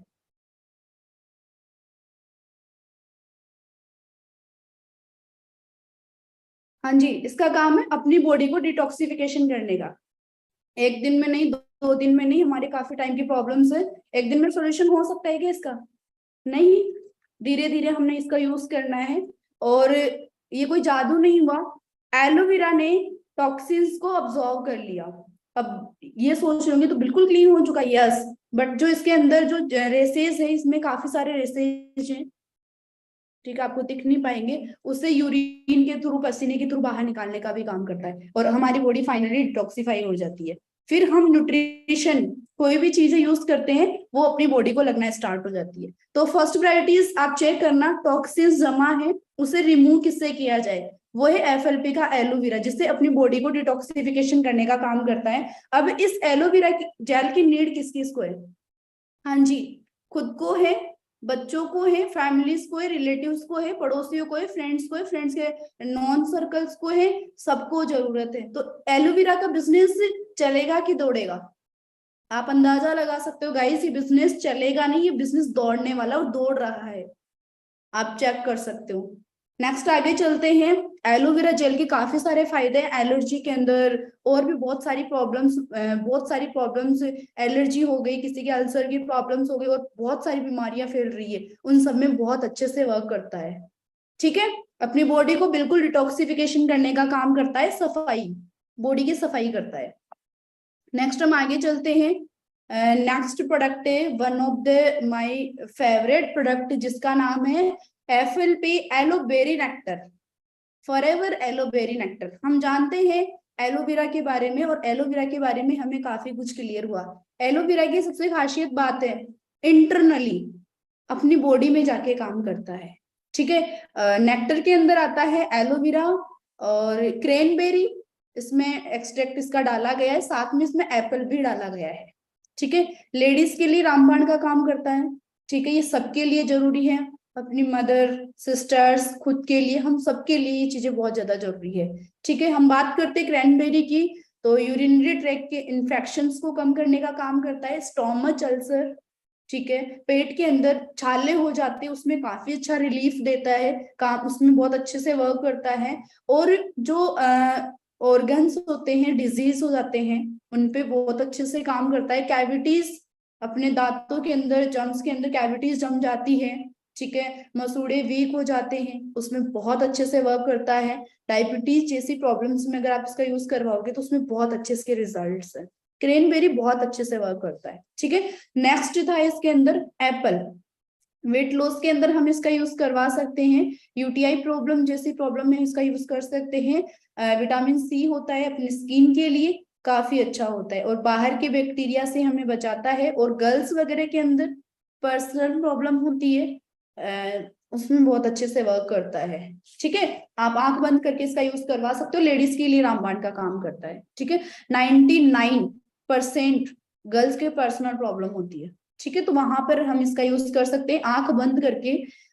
हाँ जी, इसका काम है अपनी बॉडी को डिटॉक्सिफिकेशन करने का। एक दिन में नहीं, 2 दिन में नहीं, हमारे काफी टाइम की प्रॉब्लम्स है, एक दिन में सोल्यूशन हो सकता है क्या इसका? नहीं, धीरे धीरे हमने इसका यूज करना है, और ये कोई जादू नहीं हुआ, एलोवेरा ने टॉक्सिन्स को अब्सॉर्ब कर लिया। अब ये सोच रहे होंगे तो बिल्कुल क्लीन हो चुका, यस, बट जो इसके अंदर जो रेसेस है, इसमें काफी सारे रेसेस हैं, ठीक है, आपको दिख नहीं पाएंगे, उससे यूरिन के थ्रू, पसीने के थ्रू बाहर निकालने का भी काम करता है, और हमारी बॉडी फाइनली डिटॉक्सिफाई हो जाती है। फिर हम न्यूट्रिशन, कोई भी चीजें यूज करते हैं, वो अपनी बॉडी को लगना स्टार्ट हो जाती है। तो फर्स्ट प्रायोरिटीज आप चेक करना, टॉक्सिन्स जमा है उसे रिमूव किससे किया जाए, वो है एफएलपी का एलोवेरा, जिससे अपनी बॉडी को डिटॉक्सिफिकेशन करने का काम करता है। अब इस एलोवेरा जेल की नीड किस किस को है? हाँ जी, खुद को है, बच्चों को है, फैमिलीज को है, रिलेटिव्स को है, पड़ोसियों को है, फ्रेंड्स को है, फ्रेंड्स के नॉन सर्कल्स को है, सबको जरूरत है। तो एलोवेरा का बिजनेस चलेगा कि दौड़ेगा? आप अंदाजा लगा सकते हो गाइस, ये बिजनेस चलेगा नहीं, ये बिजनेस दौड़ने वाला और दौड़ रहा है, आप चेक कर सकते हो। नेक्स्ट आगे चलते हैं, एलोवेरा जेल के काफी सारे फायदे हैं एलर्जी के अंदर, और भी बहुत सारी प्रॉब्लम्स, एलर्जी हो गई, किसी के अल्सर की प्रॉब्लम्स हो गई, और बहुत सारी बीमारियां फैल रही है, उन सब में बहुत अच्छे से वर्क करता है। ठीक है, अपनी बॉडी को बिल्कुल डिटॉक्सिफिकेशन करने का काम करता है, सफाई, बॉडी की सफाई करता है। नेक्स्ट हम आगे चलते हैं, नेक्स्ट प्रोडक्ट है one of the my favourite product, जिसका नाम है एफएलपी एलोबेरी नेक्टर, फॉरएवर एलोबेरी नेक्टर। हम जानते हैं एलोवेरा के बारे में, और एलोवेरा के बारे में हमें काफी कुछ क्लियर हुआ। एलोवेरा की सबसे खासियत बात है, इंटरनली अपनी बॉडी में जाके काम करता है। ठीक है, नेक्टर के अंदर आता है एलोवेरा और क्रेनबेरी, इसमें एक्सट्रैक्ट इसका डाला गया है, साथ में इसमें एप्पल भी डाला गया है। ठीक है, लेडीज के लिए रामबाण का काम करता है। ठीक है, ये सबके लिए जरूरी है, अपनी मदर, सिस्टर्स, खुद के लिए, हम सबके लिए ये चीजें बहुत ज्यादा जरूरी है। ठीक है, हम बात करते हैं क्रैनबेरी की, तो यूरिनरी ट्रैक्ट के इन्फेक्शंस को कम करने का काम करता है, स्टोमच अल्सर, ठीक है, पेट के अंदर छाले हो जाते हैं, उसमें काफी अच्छा रिलीफ देता है, काम उसमें बहुत अच्छे से वर्क करता है। और जो ऑर्गन्स होते हैं, डिजीज हो जाते हैं, उन पे बहुत अच्छे से काम करता है। कैविटीज, अपने दांतों के अंदर, जम्स के अंदर कैविटीज जम जाती है, ठीक है, मसूड़े वीक हो जाते हैं, उसमें बहुत अच्छे से वर्क करता है। डायबिटीज जैसी प्रॉब्लम्स में अगर आप इसका यूज करवाओगे तो उसमें बहुत अच्छे इसके रिजल्ट्स हैं। क्रेनबेरी बहुत अच्छे से वर्क करता है। ठीक है, नेक्स्ट था इसके अंदर एप्पल, वेट लॉस के अंदर हम इसका यूज करवा सकते हैं, यूटीआई प्रॉब्लम जैसी प्रॉब्लम में इसका यूज कर सकते हैं। विटामिन सी होता है अपनी स्किन के लिए, काफी अच्छा होता है और बाहर के बैक्टीरिया से हमें बचाता है। और गर्ल्स वगैरह के अंदर पर्सनल प्रॉब्लम होती है उसमें बहुत अच्छे से वर्क करता है। ठीक है, आप आंख बंद करके इसका यूज करवा सकते हो। लेडीज के लिए रामबाण का काम करता है। ठीक है, 99% गर्ल्स के पर्सनल प्रॉब्लम होती है। ठीक है, तो वहां पर हम इसका यूज कर सकते हैं। आंख बंद करके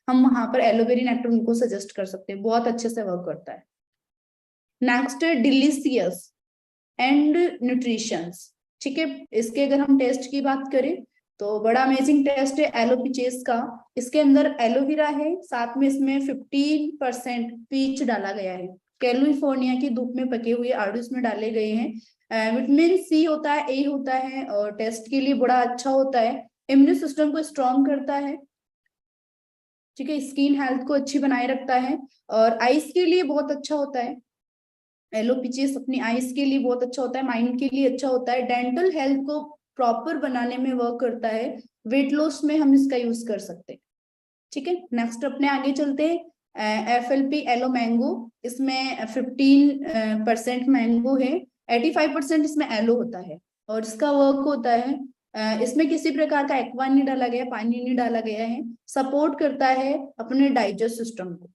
हम वहां पर एलोवेरा नेक्टर उनको सजेस्ट कर सकते हैं, बहुत अच्छे से वर्क करता है। नेक्स्ट है डिलीशियस एंड न्यूट्रिशंस। ठीक है, इसके अगर हम टेस्ट की बात करें तो बड़ा अमेजिंग टेस्ट है एलोपीचेस का। इसके अंदर एलोवेरा है, साथ में इसमें 15% पीच डाला गया है। कैलिफोर्निया की धूप में पके हुए आड़ू इसमें डाले गए हैं। विटामिन सी होता है, ए होता है और टेस्ट के लिए बड़ा अच्छा होता है। इम्यून सिस्टम को स्ट्रॉन्ग करता है। ठीक है, स्किन हेल्थ को अच्छी बनाए रखता है और आइस के लिए बहुत अच्छा होता है। एलोपीचेस अपनी आइस के लिए बहुत अच्छा होता है, माइंड के लिए अच्छा होता है, डेंटल हेल्थ को प्रॉपर बनाने में वर्क करता है। वेट लॉस में हम इसका यूज कर सकते हैं। ठीक है, नेक्स्ट अपने आगे चलते हैं। FLP एलो मैंगो, इसमें 15% मैंगो है, 85% इसमें एलो होता है और इसका वर्क होता है इसमें किसी प्रकार का एक्वा नहीं डाला गया, पानी नहीं डाला गया है। सपोर्ट करता है अपने डाइजेस्ट सिस्टम को,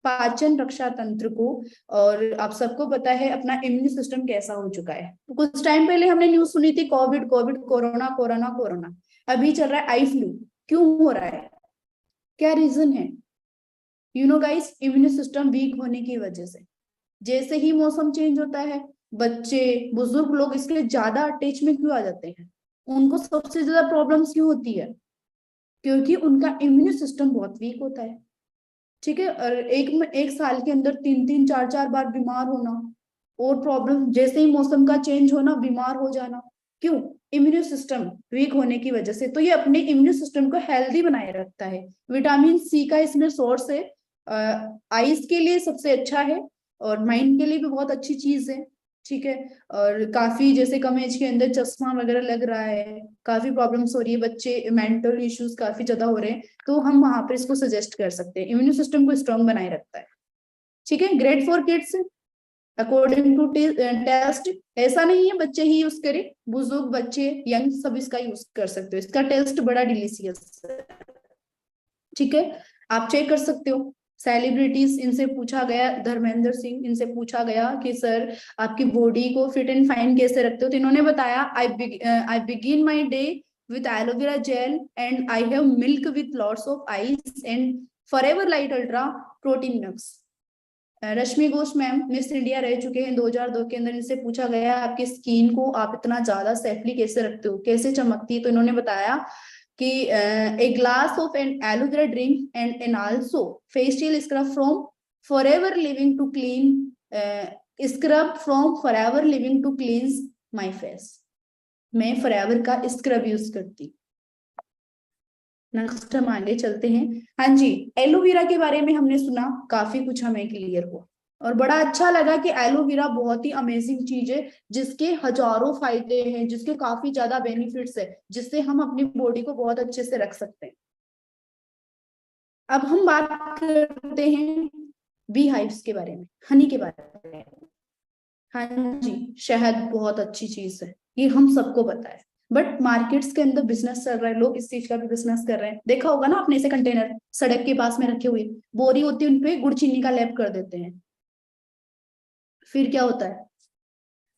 पाचन रक्षा तंत्र को। और आप सबको पता है अपना इम्यून सिस्टम कैसा हो चुका है। तो कुछ टाइम पहले हमने न्यूज सुनी थी Covid Covid corona corona corona, अभी चल रहा है आई फ्लू। क्यों हो रहा है, क्या रीजन है? You know guys, immune system weak होने की वजह से। जैसे ही मौसम चेंज होता है, बच्चे बुजुर्ग लोग इसके ज्यादा अटैच में क्यों आ जाते हैं? उनको सबसे ज्यादा प्रॉब्लम्स क्यों होती है? क्योंकि उनका इम्यून सिस्टम बहुत वीक होता है। ठीक है, और एक साल के अंदर 3-3 4-4 बार बीमार होना और प्रॉब्लम, जैसे ही मौसम का चेंज होना बीमार हो जाना। क्यों? इम्यून सिस्टम वीक होने की वजह से। तो ये अपने इम्यून सिस्टम को हेल्दी बनाए रखता है। विटामिन सी का इसमें सोर्स है, आइज के लिए सबसे अच्छा है और माइंड के लिए भी बहुत अच्छी चीज है। ठीक है, और काफी जैसे कम एज के अंदर चश्मा वगैरह लग रहा है, काफी प्रॉब्लम्स हो रही है, बच्चे मेंटल इश्यूज काफी ज्यादा हो रहे हैं, तो हम वहां पर इसको सजेस्ट कर सकते हैं। इम्यून सिस्टम को स्ट्रॉन्ग बनाए रखता है। ठीक है, great for kids according to test. ऐसा नहीं है बच्चे ही यूज करें, बुजुर्ग बच्चे यंग सब इसका यूज कर सकते हो। इसका टेस्ट बड़ा डिलीशियस है। ठीक है, आप चेक कर सकते हो। सेलिब्रिटीज, इनसे पूछा गया, धर्मेंद्र सिंह, इनसे पूछा गया कि सर आपकी बॉडी को फिट एंड फाइन कैसे रखते हो, तो इन्होंने बताया I begin my day with aloe vera gel and I have milk with lots of ice and forever light ultra protein nuts। Rashmi Ghosh ma'am miss India रह चुके हैं 2002 के अंदर। इनसे पूछा गया आपकी स्किन को आप इतना ज्यादा सेफली कैसे रखते हो, कैसे चमकती है, तो इन्होंने बताया कि a glass of an aloe vera drink and also facial scrub from Forever Living to clean scrub from Forever Living to cleanse my face. मैं फॉरएवर का स्क्रब यूज करती। नेक्स्ट हम आगे चलते हैं। हाँ जी, एलोवेरा के बारे में हमने सुना, काफी कुछ हमें क्लियर हुआ और बड़ा अच्छा लगा कि एलोवेरा बहुत ही अमेजिंग चीज है, जिसके हजारों फायदे हैं, जिसके काफी ज्यादा बेनिफिट्स है, जिससे हम अपनी बॉडी को बहुत अच्छे से रख सकते हैं। अब हम बात करते हैं बी हाइव्स के बारे में, हनी के बारे में। हाँ जी, शहद बहुत अच्छी चीज है, ये हम सबको पता है, बट मार्केट्स के अंदर बिजनेस चल रहा है, लोग इस चीज का भी बिजनेस कर रहे हैं। देखा होगा ना आपने, ऐसे कंटेनर सड़क के पास में रखे हुए, बोरी होती है, उनपे गुड़ चीनी का लेप कर देते हैं। फिर क्या होता है,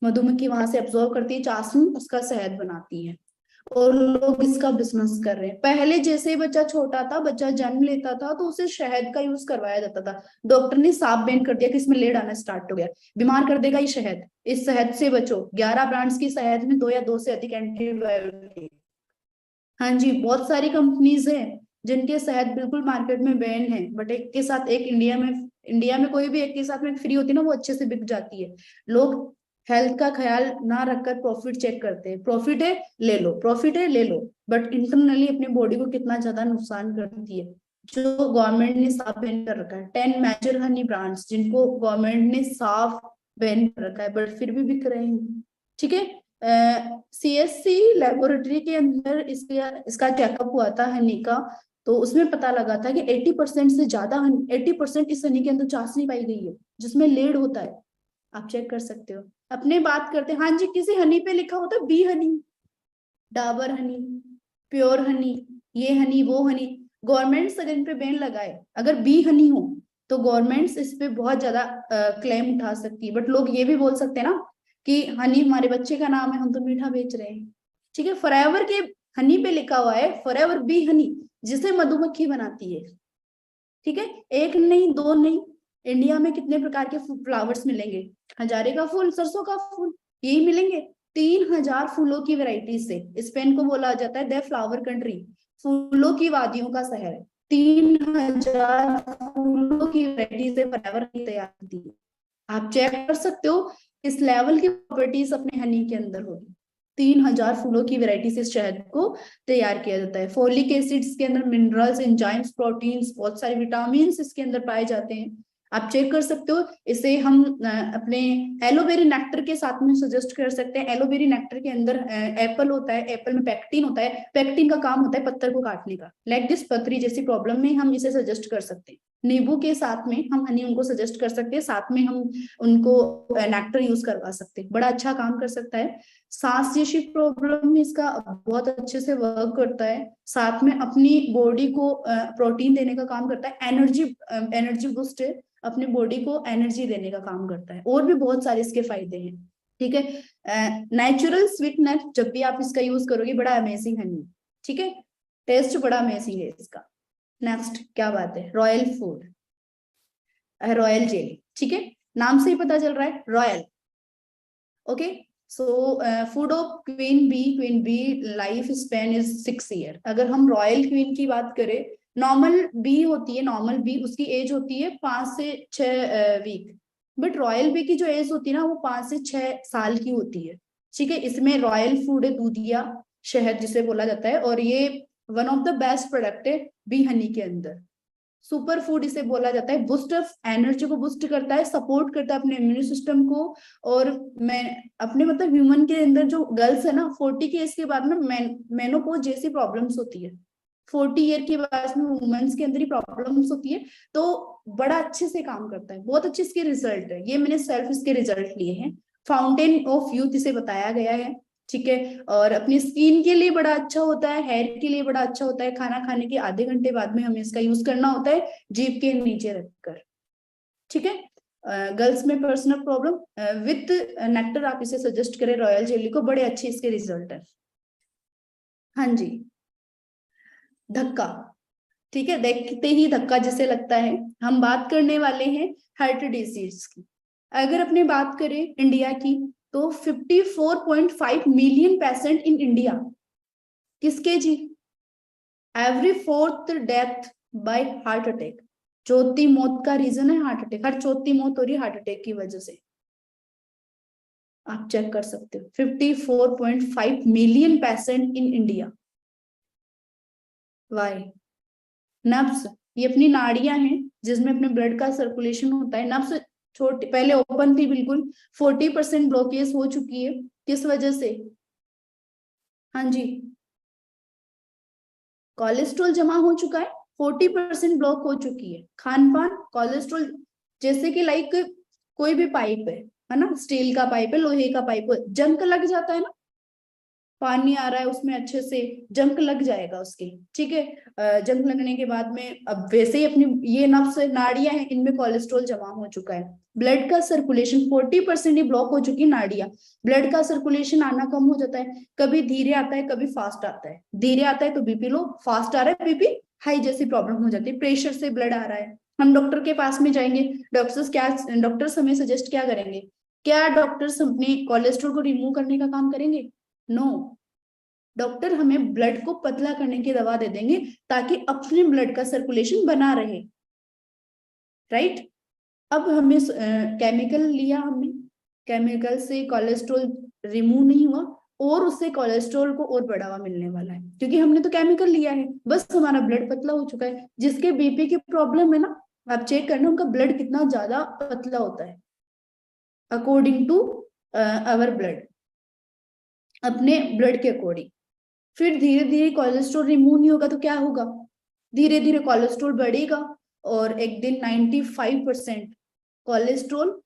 मधुमक्खी वहां से अब्सॉर्ब करती है चाशनी, उसका शहद बनाती है और लोग इसका बिजनेस कर रहे हैं। पहले जैसे ही बच्चा छोटा था, बच्चा जन्म लेता था तो उसे शहद का यूज करवाया जाता था। डॉक्टर ने साफ बैन कर दिया कि इसमें लेड आना स्टार्ट हो गया, बीमार कर देगा ये शहद, इस शहद से बचो। 11 ब्रांड्स की शहद में 2 या 2 से अधिक एंटीबायोटिक। हाँ जी, बहुत सारी कंपनीज हैं जिनके शहद बिल्कुल मार्केट में बैन है, बट एक के साथ एक इंडिया में कोई भी एक के साथ में फ्री होती है ना, वो अच्छे से बिक जाती है। लोग हेल्थ का ख्याल ना रखकर प्रॉफिट चेक करते हैं, प्रॉफिट है ले लो, प्रॉफिट है ले लो, बट इंटरनली अपनी बॉडी को कितना ज्यादा नुकसान करती है। जो गवर्नमेंट ने साफ बैन कर रखा है, 10 मेजर हनी ब्रांड्स जिनको गवर्नमेंट ने साफ बैन कर रखा है, बट फिर भी बिक रहे हैं। ठीक है, CSC लेबोरेटरी के अंदर इसका चेकअप हुआ था हनी का, तो उसमें पता लगा था कि 80% से ज्यादा 80% इस हनी के अंदर चाशनी पाई गई है, जिसमें लेड होता है। आप चेक कर सकते हो। अपने बात करते हैं, हाँ जी, किसी हनी पे लिखा होता है बी हनी, डाबर हनी, प्योर हनी, ये हनी वो हनी। गवर्नमेंट्स अगर इन पे बैन लगाए, अगर बी हनी हो तो गवर्नमेंट्स इस पे बहुत ज्यादा क्लेम उठा सकती है। बट लोग ये भी बोल सकते हैं ना कि हनी हमारे बच्चे का नाम है, हम तो मीठा बेच रहे हैं। ठीक है, फॉरएवर के हनी पे लिखा हुआ है फॉरएवर बी हनी, जिसे मधुमक्खी बनाती है। ठीक है, एक नहीं दो नहीं, इंडिया में कितने प्रकार के फ्लावर्स मिलेंगे? हजारे का फूल, सरसों का फूल, यही मिलेंगे। 3000 फूलों की वैरायटी से स्पेन को बोला जाता है द फ्लावर कंट्री, फूलों की वादियों का शहर। 3000 फूलों की वैरायटी से फ्लावर तैयार होती है। आप चेक कर सकते हो इस लेवल की प्रॉपर्टीज अपने हनी के अंदर होगी। 3000 फूलों की वैरायटी से शहद को तैयार किया जाता है। फोलिक एसिड्स के अंदर मिनरल्स, एंजाइम्स, प्रोटीन्स, बहुत सारे विटामिन इसके अंदर पाए जाते हैं। आप चेक कर सकते हो। इसे हम अपने एलोवेरी नेक्टर के साथ में सजेस्ट कर सकते हैं। एलोवेरी नेक्टर के अंदर एप्पल होता है, एप्पल में पेक्टिन होता है, पेक्टिन का काम होता है पत्थर को काटने का। लाइक दिस पथरी जैसी प्रॉब्लम में हम इसे सजेस्ट कर सकते हैं। नींबू के साथ में हम हनी उनको सजेस्ट कर सकते हैं, साथ में हम उनको नेक्टर यूज करवा सकते हैं, बड़ा अच्छा काम कर सकता है। सांस जैसी प्रॉब्लम में इसका बहुत अच्छे से वर्क करता है। साथ में अपनी बॉडी को प्रोटीन देने का काम करता है, एनर्जी बूस्ट है, अपनी बॉडी को एनर्जी देने का काम करता है। और भी बहुत सारे इसके फायदे हैं। ठीक है, नेचुरल स्वीटनेस, जब भी आप इसका यूज करोगे बड़ा अमेजिंग हनी। ठीक है, टेस्ट बड़ा अमेजिंग है इसका। नेक्स्ट क्या बात है, रॉयल फूड, रॉयल जेली। ठीक है, नाम से ही पता चल रहा है royal. Okay, so food of queen bee life span is 6 year. अगर हम रॉयल क्वीन की बात करें, नॉर्मल बी होती है, नॉर्मल बी उसकी एज होती है 5 से 6 वीक, बट रॉयल बी की जो एज होती है ना वो 5 से 6 साल की होती है। ठीक है, इसमें रॉयल फूड है, दूधिया शहद जिसे बोला जाता है, और ये one of the best product है बी हनी के अंदर। सुपर फूड इसे बोला जाता है, बूस्ट ऑफ एनर्जी को बूस्ट करता है, सपोर्ट करता है अपने इम्यून सिस्टम को। और मैं अपने मतलब ह्यूमन के अंदर जो गर्ल्स है ना 40 के एज के बाद में मेनोपॉज जैसी प्रॉब्लम्स होती है, 40 ईयर के बाद में वुमेन्स के अंदर ही प्रॉब्लम्स होती है, तो बड़ा अच्छे से काम करता है, बहुत अच्छे इसके रिजल्ट है। ये मैंने सेल्फ इसके रिजल्ट लिए हैं। फाउंटेन ऑफ यूथ इसे बताया गया है। ठीक है, और अपनी स्किन के लिए बड़ा अच्छा होता है, हेयर के लिए बड़ा अच्छा होता है। खाना खाने के आधे घंटे बाद में हमें इसका यूज करना होता है, जीभ के नीचे रखकर। ठीक है, गर्ल्स में पर्सनल प्रॉब्लम विथ नेक्टर आप इसे सजेस्ट करें रॉयल जेली को, बड़े अच्छे इसके रिजल्ट है। हाँ जी, धक्का। ठीक है, देखते ही धक्का जिसे लगता है। हम बात करने वाले हैं हार्ट डिजीज की। अगर अपने बात करें इंडिया की तो 54.5 मिलियन पेशेंट इन इंडिया, किसके जी? Every 4th death by heart attack. चौथी मौत का रीजन है हार्ट अटैक, हर चौथी मौत हो रही है हार्ट अटैक की वजह से। आप चेक कर सकते हो 54.5 million patient in India. Why? नब्स, ये अपनी नाड़ियां हैं जिसमें अपने ब्लड का सर्कुलेशन होता है। नब्स छोटी पहले ओपन थी बिल्कुल, 40% ब्लॉकेज हो चुकी है। किस वजह से? हाँ जी, कोलेस्ट्रॉल जमा हो चुका है, 40% ब्लॉक हो चुकी है। खान पान, कोलेस्ट्रॉल, जैसे कि लाइक कोई भी पाइप है ना, स्टील का पाइप है, लोहे का पाइप है, जंग लग जाता है ना, पानी आ रहा है उसमें अच्छे से, जंग लग जाएगा उसके। ठीक है, जंग लगने के बाद में अब वैसे ही अपनी ये नब्स नाड़ियां हैं, इनमें कोलेस्ट्रॉल जमा हो चुका है। ब्लड का सर्कुलेशन 40% ही ब्लॉक हो चुकी नाड़ियां, ब्लड का सर्कुलेशन आना कम हो जाता है। कभी धीरे आता है, कभी फास्ट आता है। धीरे आता है तो बीपी लो, फास्ट आ रहा है बीपी हाई जैसी प्रॉब्लम हो जाती है। प्रेशर से ब्लड आ रहा है, हम डॉक्टर के पास में जाएंगे, डॉक्टर्स हमें सजेस्ट क्या करेंगे? क्या डॉक्टर्स अपने कोलेस्ट्रॉल को रिमूव करने का काम करेंगे? नो, डॉक्टर हमें ब्लड को पतला करने की दवा दे देंगे ताकि अपने ब्लड का सर्कुलेशन बना रहे। राइट, अब हमें केमिकल लिया, हमने केमिकल से कोलेस्ट्रॉल रिमूव नहीं हुआ और उससे कोलेस्ट्रॉल को और बढ़ावा मिलने वाला है, क्योंकि हमने तो केमिकल लिया है, बस हमारा ब्लड पतला हो चुका है। जिसके बीपी की प्रॉब्लम है ना, आप चेक करना उनका ब्लड कितना ज्यादा पतला होता है अकॉर्डिंग टू आवर ब्लड, अपने ब्लड के अकॉर्डिंग। फिर धीरे धीरे कोलेस्ट्रॉल रिमूव नहीं होगा तो क्या होगा? धीरे धीरे कोलेस्ट्रॉल बढ़ेगा और एक दिन 95% कोलेस्ट्रॉल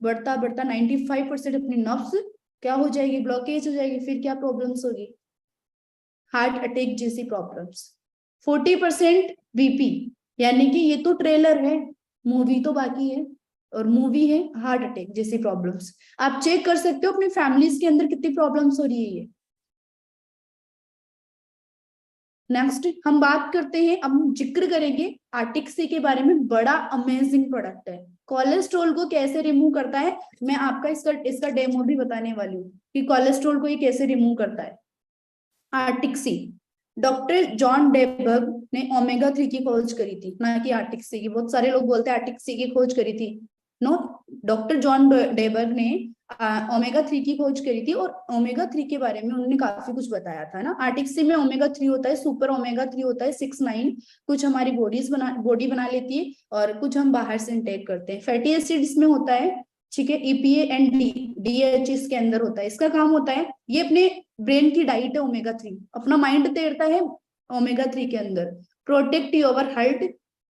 बढ़ता बढ़ता 95% अपनी नब्ज क्या हो जाएगी, ब्लॉकेज हो जाएगी, फिर क्या प्रॉब्लम्स होगी, हार्ट अटैक जैसी प्रॉब्लम्स। 40% बीपी, यानी कि ये तो ट्रेलर है, मूवी तो बाकी है, और मूवी है हार्ट अटैक जैसी प्रॉब्लम्स। आप चेक कर सकते हो अपनी फैमिलीज के अंदर कितनी प्रॉब्लम्स हो रही है ये। नेक्स्ट हम बात करते हैं, अब हम जिक्र करेंगे आर्टिक्सी के बारे में। बड़ा अमेजिंग प्रोडक्ट है, कोलेस्ट्रॉल को कैसे रिमूव करता है, मैं आपका इसका डेमो भी बताने वाली हूँ कि कोलेस्ट्रॉल को ये कैसे रिमूव करता है। आर्टिक्सी, डॉक्टर जॉन डेबर्ग ने ओमेगा 3 की खोज करी थी, ना कि आर्टिक्सी की। बहुत सारे लोग बोलते हैं आर्टिक्सी की खोज करी थी, नो, डॉक्टर जॉन डेबर्ग ने ओमेगा 3 की खोज करी थी, और ओमेगा 3 के बारे में उन्होंने काफी कुछ बताया था ना। आर्टिक्सी में ओमेगा 3 होता है, सुपर ओमेगा 3 होता है 6-9, कुछ हमारी बॉडी बना लेती है और कुछ हम बाहर से इंटेक करते हैं। फैटी एसिड इसमें होता है, ठीक है, ईपीए एंड डीएच इसके अंदर होता है। इसका काम होता है, ये अपने ब्रेन की डाइट है ओमेगा 3, अपना माइंड तैरता है ओमेगा 3 के अंदर। प्रोटेक्ट योर हार्ट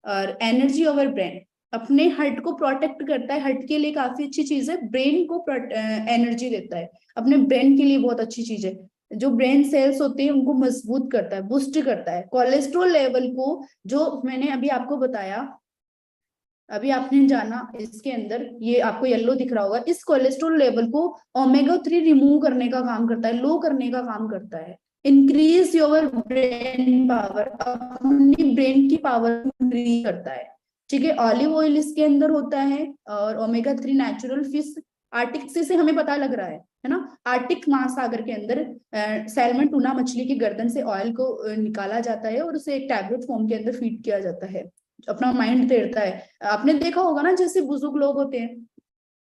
और एनर्जी ओवर ब्रेन, अपने हार्ट को प्रोटेक्ट करता है, हार्ट के लिए काफी अच्छी चीज है, ब्रेन को एनर्जी देता है, अपने ब्रेन के लिए बहुत अच्छी चीज है। जो ब्रेन सेल्स होते हैं उनको मजबूत करता है, बूस्ट करता है। कोलेस्ट्रॉल लेवल को, जो मैंने अभी आपको बताया, अभी आपने जाना इसके अंदर, ये आपको येलो दिख रहा होगा, इस कोलेस्ट्रॉल लेवल को ओमेगा 3 रिमूव करने का काम करता है, लो करने का काम करता है। इंक्रीज योर ब्रेन पावर, अपनी ब्रेन की पावर इंक्रीज करता है, ठीक है। ऑलिव ऑयल इसके अंदर होता है, और ओमेगा 3 नेचुरल फिश, आर्टिक से हमें पता लग रहा है ना। आर्टिक महासागर के अंदर सैल्मन टूना मछली की गर्दन से ऑयल को निकाला जाता है और उसे एक टैबलेट फॉर्म के अंदर फीड किया जाता है, अपना माइंड तैरता है। आपने देखा होगा ना, जैसे बुजुर्ग लोग होते हैं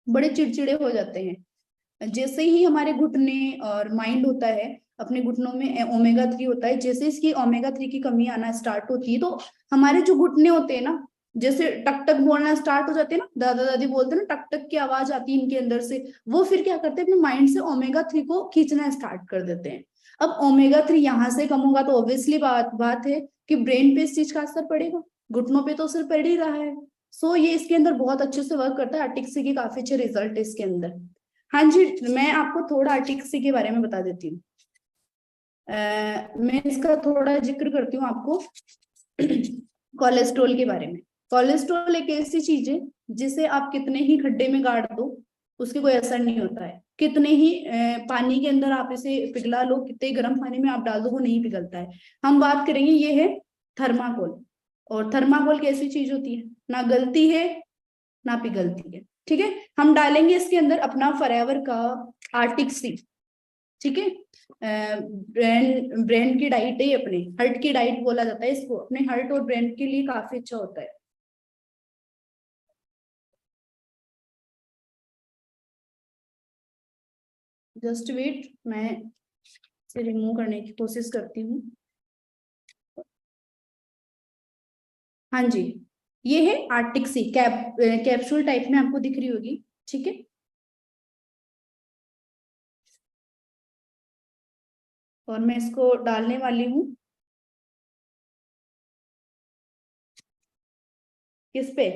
बड़े चिड़चिड़े हो जाते हैं, जैसे ही हमारे घुटने और माइंड होता है, अपने घुटनों में ओमेगा 3 होता है, जैसे इसकी ओमेगा 3 की कमी आना स्टार्ट होती है, तो हमारे जो घुटने होते हैं ना, जैसे टक टक बोलना स्टार्ट हो जाते हैं ना, दादा दादी बोलते हैं ना, टक टक की आवाज आती है इनके अंदर से, वो फिर क्या करते हैं, अपने माइंड से ओमेगा 3 को खींचना स्टार्ट कर देते हैं। अब ओमेगा 3 यहाँ से कम होगा तो ऑब्वियसली बात है कि ब्रेन पे इस चीज का असर पड़ेगा, घुटनों पे तो असर पड़ ही रहा है। सो ये इसके अंदर बहुत अच्छे से वर्क करता है, आर्टिक्सी के काफी अच्छे रिजल्ट है इसके अंदर। हाँ जी, मैं आपको थोड़ा आर्टिक्सी के बारे में बता देती हूँ। मैं इसका थोड़ा जिक्र करती हूँ आपको कोलेस्ट्रॉल के बारे में। कोलेस्ट्रॉल एक ऐसी चीज है जिसे आप कितने ही खड्डे में गाड़ दो उसके कोई असर नहीं होता है, कितने ही पानी के अंदर आप इसे पिघला लो, कितने गर्म पानी में आप डाल दो, वो नहीं पिघलता है। हम बात करेंगे, ये है थर्माकोल, और थर्माकोल कैसी चीज होती है, ना गलती है ना पिघलती है, ठीक है। हम डालेंगे इसके अंदर अपना फॉरएवर का आर्टिक सी, ठीक है। ब्रेन ब्रेन की डाइट है, अपने हार्ट की डाइट बोला जाता है इसको, अपने हार्ट और ब्रेन के लिए काफी अच्छा होता है। जस्ट वेट, मैं इसे रिमूव करने की कोशिश करती हूँ। हाँ जी, ये है आर्टिक सी, कैप्सूल टाइप में आपको दिख रही होगी, ठीक है। और मैं इसको डालने वाली हूँ किस पे,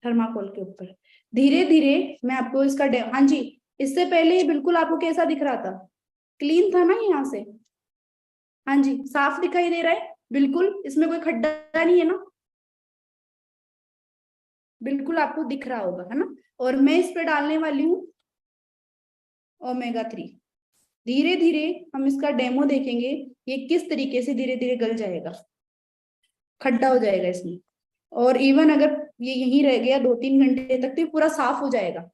थर्माकोल के ऊपर। धीरे धीरे मैं आपको इसका हाँ जी, इससे पहले बिल्कुल आपको कैसा दिख रहा था, क्लीन था ना यहाँ से, हाँ जी, साफ दिखाई दे रहा है बिल्कुल, इसमें कोई खड्डा नहीं है ना, बिल्कुल आपको दिख रहा होगा, है ना। और मैं इस पे डालने वाली हूँ ओमेगा 3। धीरे धीरे हम इसका डेमो देखेंगे, ये किस तरीके से धीरे धीरे गल जाएगा, खड्डा हो जाएगा इसमें, और इवन अगर ये यहीं रह गया 2-3 घंटे तक तो ये पूरा साफ हो जाएगा।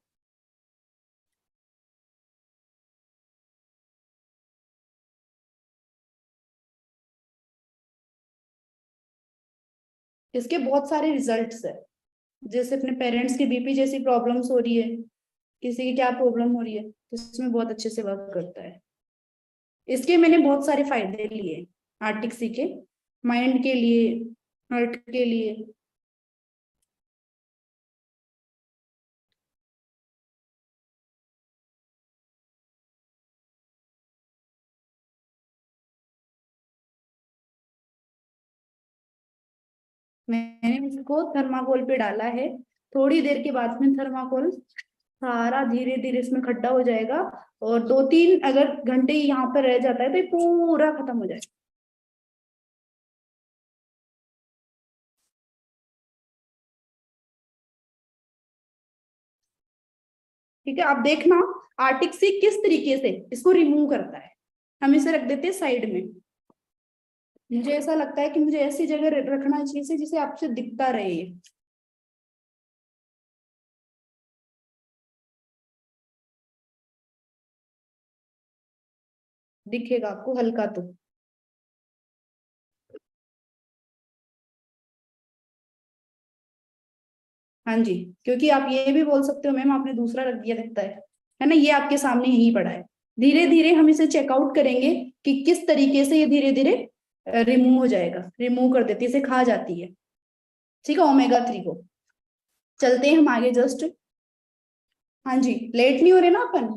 इसके बहुत सारे रिजल्ट्स है, जैसे अपने पेरेंट्स की बीपी जैसी प्रॉब्लम्स हो रही है, किसी की क्या प्रॉब्लम हो रही है, तो इसमें बहुत अच्छे से वर्क करता है। इसके मैंने बहुत सारे फायदे लिए आर्टिक सी के, माइंड के लिए, हार्ट के लिए। मैंने इसको थर्माकोल पे डाला है, थोड़ी देर के बाद में थर्माकोल सारा धीरे धीरे इसमें खड्डा हो जाएगा, और 2-3 अगर घंटे यहाँ पर रह जाता है तो ये पूरा खत्म हो जाएगा। ठीक है, आप देखना आर्टिक सी किस तरीके से इसको रिमूव करता है। हम इसे रख देते हैं साइड में। मुझे ऐसा लगता है कि मुझे ऐसी जगह रखना चाहिए जिसे आपसे दिखता रहे। दिखेगा आपको हल्का तो। हाँ जी, क्योंकि आप ये भी बोल सकते हो मैम आपने दूसरा रख दिया दिखता है ना, ये आपके सामने यही पड़ा है। धीरे धीरे हम इसे चेकआउट करेंगे कि किस तरीके से ये धीरे धीरे रिमूव हो जाएगा, रिमूव कर देती है, इसे खा जाती है। ठीक है, ओमेगा 3 को। चलते हैं हम आगे जस्ट। हाँ जी, लेट नहीं हो रहे ना अपन,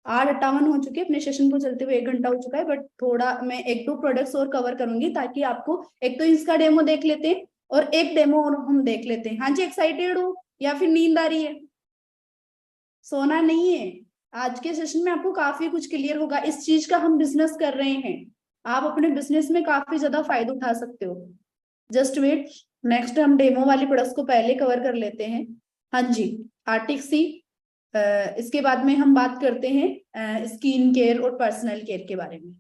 8:58 हो चुके अपने सेशन को चलते हुए, 1 घंटा हो चुका है। बट थोड़ा मैं 1-2 प्रोडक्ट्स और कवर करूंगी ताकि आपको, एक तो इसका डेमो देख लेते हैं और एक डेमो और हम देख लेते हैं। हाँ जी, एक्साइटेड हो या फिर नींद आ रही है? सोना नहीं है, आज के सेशन में आपको काफी कुछ क्लियर होगा। इस चीज का हम बिजनेस कर रहे हैं, आप अपने बिजनेस में काफी ज्यादा फायदा उठा सकते हो। जस्ट वेट, नेक्स्ट हम डेमो वाली प्रोडक्ट्स को पहले कवर कर लेते हैं। हाँ जी, आर्टिक सी, इसके बाद में हम बात करते हैं स्किन केयर और पर्सनल केयर के बारे में।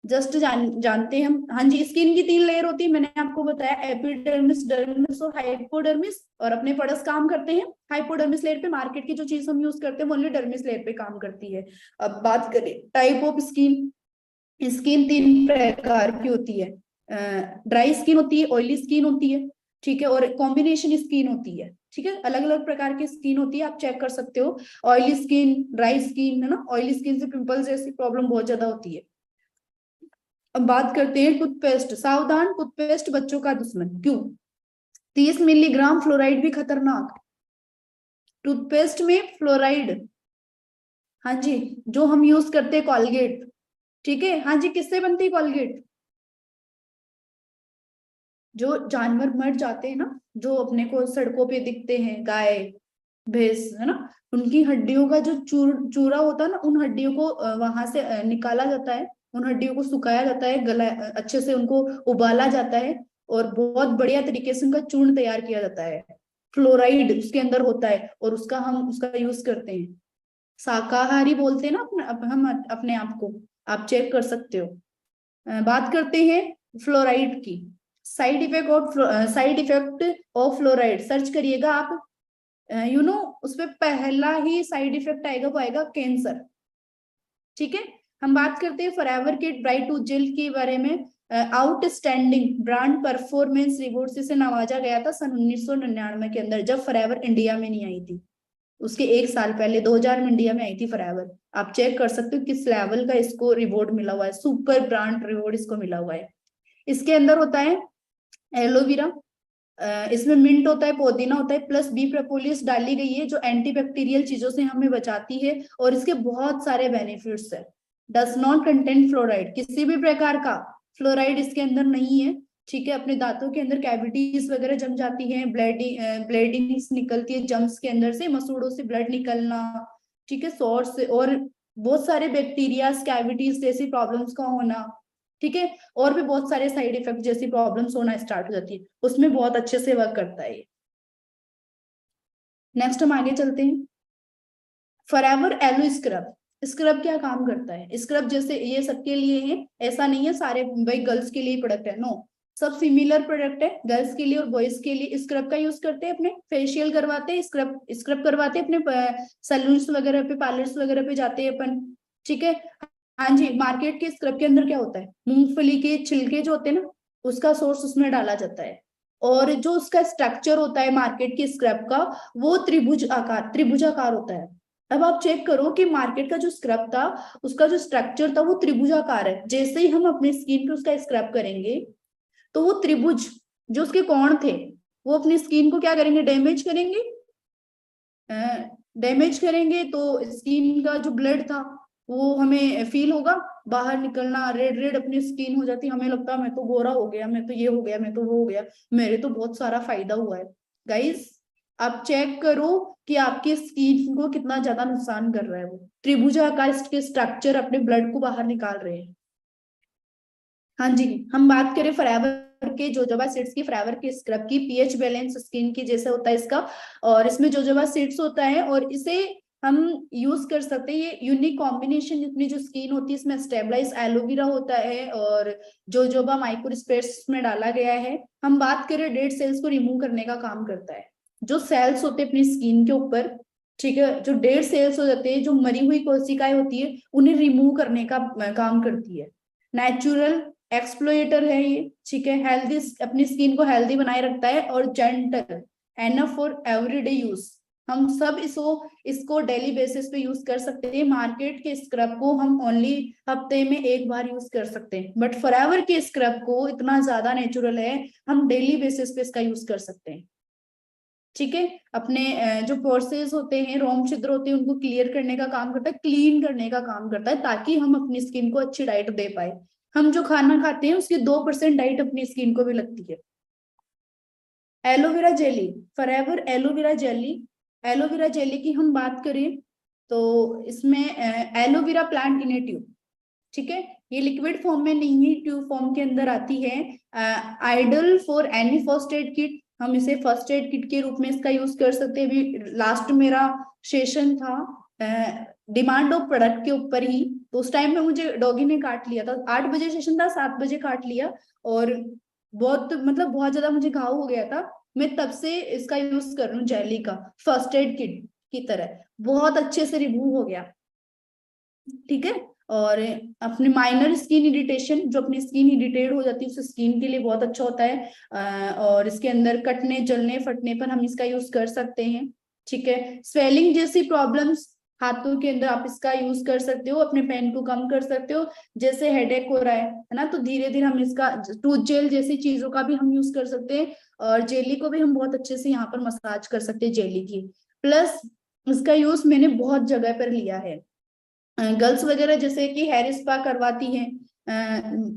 जस्ट जानते हैं हम। हाँ जी, स्किन की 3 लेयर होती है, मैंने आपको बताया, एपिडर्मिस, डर्मिस और हाइपोडर्मिस। और अपने प्रोडक्ट्स काम करते हैं हाइपोडर्मिस लेयर पे। मार्केट की जो चीज हम यूज करते हैं वो ओनली डर्मिस लेयर पे काम करती है। अब बात करें टाइप ऑफ स्किन, स्किन 3 प्रकार की होती है। ड्राई स्किन होती है, ऑयली स्किन होती है, ठीक है, और कॉम्बिनेशन स्किन होती है। ठीक है, अलग अलग प्रकार की स्किन होती है, आप चेक कर सकते हो। ऑयली स्किन, ड्राई स्किन, है ना। ऑयली स्किन से पिंपल्स जैसी प्रॉब्लम बहुत ज्यादा होती है। अब बात करते हैं टूथपेस्ट। सावधान, टूथपेस्ट बच्चों का दुश्मन। क्यों? 30 मिलीग्राम फ्लोराइड भी खतरनाक। टूथपेस्ट में फ्लोराइड, हाँ जी, जो हम यूज करते हैं कॉलगेट, ठीक है। हाँ जी, किससे बनती है कॉलगेट? जो जानवर मर जाते हैं ना, जो अपने को सड़कों पे दिखते हैं, गाय भैंस, है ना, उनकी हड्डियों का जो चूरा होता है ना, उन हड्डियों को वहां से निकाला जाता है। उन हड्डियों को सुखाया जाता है, गला अच्छे से उनको उबाला जाता है, और बहुत बढ़िया तरीके से उनका चूर्ण तैयार किया जाता है। फ्लोराइड उसके अंदर होता है, और उसका हम उसका यूज करते हैं। शाकाहारी बोलते हैं ना हम अपने आप को, आप चेक कर सकते हो। बात करते हैं फ्लोराइड की। Side effect of fluoride search करिएगा आप, यू नो, उसपे पहला ही साइड इफेक्ट आएगा, वो आएगा कैंसर। ठीक है, हम बात करते हैं Forever kid bright tooth gel के बारे में। आउटस्टैंडिंग ब्रांड परफॉर्मेंस रिवॉर्ड से नवाजा गया था सन 1999 के अंदर, जब फॉरएवर इंडिया में नहीं आई थी। उसके 1 साल पहले 2000 में इंडिया में आई थी फॉरएवर। आप चेक कर सकते हो किस लेवल का इसको रिवॉर्ड मिला हुआ है, सुपर ब्रांड रिवॉर्ड इसको मिला हुआ है। इसके अंदर होता है एलोवेरा, इसमें मिंट होता है, पुदीना होता है, प्लस बी प्रोपोलिस डाली गई है जो एंटीबैक्टीरियल चीजों से हमें बचाती है, और इसके बहुत सारे बेनिफिट्स है। डस नॉट कंटेन फ्लोराइड, किसी भी प्रकार का फ्लोराइड इसके अंदर नहीं है। ठीक है, अपने दांतों के अंदर कैविटीज वगैरह जम जाती है, ब्लडिंग निकलती है जम्स के अंदर से, मसूड़ों से ब्लड निकलना, ठीक है, सोर्स से, और बहुत सारे बैक्टीरिया कैविटीज जैसी प्रॉब्लम्स का होना, ठीक है, और भी बहुत सारे साइड इफेक्ट जैसी प्रॉब्लम्स होना स्टार्ट हो जाती है, उसमें बहुत अच्छे से वर्क करता है। नेक्स्ट हम आगे चलते हैं। Forever yellow scrub. स्क्रब क्या काम करता है? स्क्रब जैसे ये सबके लिए है, ऐसा नहीं है सारे भाई गर्ल्स के लिए प्रोडक्ट है, नो, सब सिमिलर प्रोडक्ट है, गर्ल्स के लिए और बॉयज के लिए। स्क्रब का यूज करते हैं, अपने फेशियल करवाते हैं, स्क्रब करवाते हैं, अपने सैलून्स वगैरह पे, पार्लर्स वगैरह पे जाते हैं अपन, ठीक है। हाँ जी, मार्केट के स्क्रब के अंदर क्या होता है, मूंगफली के छिलके जो होते हैं ना, उसका सोर्स उसमें डाला जाता है, और जो उसका स्ट्रक्चर होता है मार्केट के स्क्रब का, वो त्रिभुजाकार होता है। अब आप चेक करो कि मार्केट का जो स्क्रब था, उसका जो स्ट्रक्चर था वो त्रिभुजाकार है। जैसे ही हम अपनी स्किन पे उसका स्क्रब करेंगे, तो वो त्रिभुज जो उसके कोण थे, वो अपनी स्किन को क्या करेंगे, डैमेज करेंगे। डैमेज करेंगे तो स्किन का जो ब्लड था वो हमें फील होगा, बाहर निकलना रेड रेड अपनी स्किन हो जाती है, हमें लगता है मैं तो गोरा हो गया, मैं तो ये हो गया, मैं तो वो हो गया, मेरे तो बहुत सारा फायदा हुआ है। गाइस आप चेक करो कि आपकी स्किन को कितना ज्यादा नुकसान कर रहा है वो। त्रिभुजाकार के स्ट्रक्चर अपने ब्लड को बाहर निकाल रहे हैं। हाँ जी, हम बात करें फॉरएवर के जोजोबा सीड्स की, फॉरएवर के स्क्रब की, पीएच बैलेंस स्किन की जैसे होता है इसका, और इसमें जोजोबा सीड्स होता है, और इसे हम यूज कर सकते हैं। ये यूनिक कॉम्बिनेशन, अपनी जो स्किन होती है इसमें स्टेबलाइज एलोवेरा होता है और जोजोबा माइक्रोस्पेस में डाला गया है। हम बात करें डेड सेल्स को रिमूव करने का काम करता है। जो सेल्स होते हैं अपनी स्किन के ऊपर, ठीक है, जो डेड सेल्स हो जाते हैं, जो मरी हुई कोशिकाएं होती है, उन्हें रिमूव करने का काम करती है। नेचुरल एक्सप्लोएटर है ये, ठीक है, हेल्दी, अपनी स्किन को हेल्दी बनाए रखता है और gentle, enough for everyday use. हम सब इसको डेली बेसिस पे यूज कर सकते हैं। मार्केट के स्क्रब को हम ओनली हफ्ते में एक बार यूज कर सकते हैं, बट फॉरएवर के स्क्रब को इतना ज्यादा नेचुरल है, हम डेली बेसिस पे इसका यूज कर सकते हैं। ठीक है, अपने जो पोर्सेस होते हैं, रोम छिद्र होते हैं, उनको क्लियर करने का काम करता है, क्लीन करने का काम करता है, ताकि हम अपनी स्किन को अच्छी डाइट दे पाए। हम जो खाना खाते हैं उसकी 2% डाइट अपनी स्किन को भी लगती है। Aloe vera jelly, forever aloe vera jelly, aloe vera jelly की हम बात करें तो इसमें aloe vera plant in A tube, ठीक है, ये लिक्विड फॉर्म में नहीं है, ट्यूब फॉर्म के अंदर आती है। Ideal for any first aid kit, हम इसे फर्स्ट एड किट के रूप में इसका यूज कर सकते हैं। अभी लास्ट मेरा सेशन था डिमांड ऑफ प्रोडक्ट के ऊपर ही, तो उस टाइम में मुझे डॉगी ने काट लिया था। 8 बजे सेशन था, 7 बजे काट लिया, और बहुत ज्यादा मुझे घाव हो गया था। मैं तब से इसका यूज कर रही हूँ, जेली का फर्स्ट एड किट की तरह, बहुत अच्छे से रिमूव हो गया। ठीक है, और अपने माइनर स्किन इरिटेशन, जो अपनी स्किन इरिटेट हो जाती है उस स्किन के लिए बहुत अच्छा होता है। और इसके अंदर कटने, जलने, फटने पर हम इसका यूज कर सकते हैं। ठीक है, स्वेलिंग जैसी प्रॉब्लम्स हाथों के अंदर आप इसका यूज कर सकते हो, अपने पेन को कम कर सकते हो। जैसे हेडेक हो रहा है ना, तो धीरे धीरे हम इसका टूथ जेल जैसी चीजों का भी हम यूज कर सकते हैं, और जेली को भी हम बहुत अच्छे से यहाँ पर मसाज कर सकते हैं जेली की। प्लस इसका यूज मैंने बहुत जगह पर लिया है। गर्ल्स वगैरह जैसे कि हेयर स्पा करवाती हैं,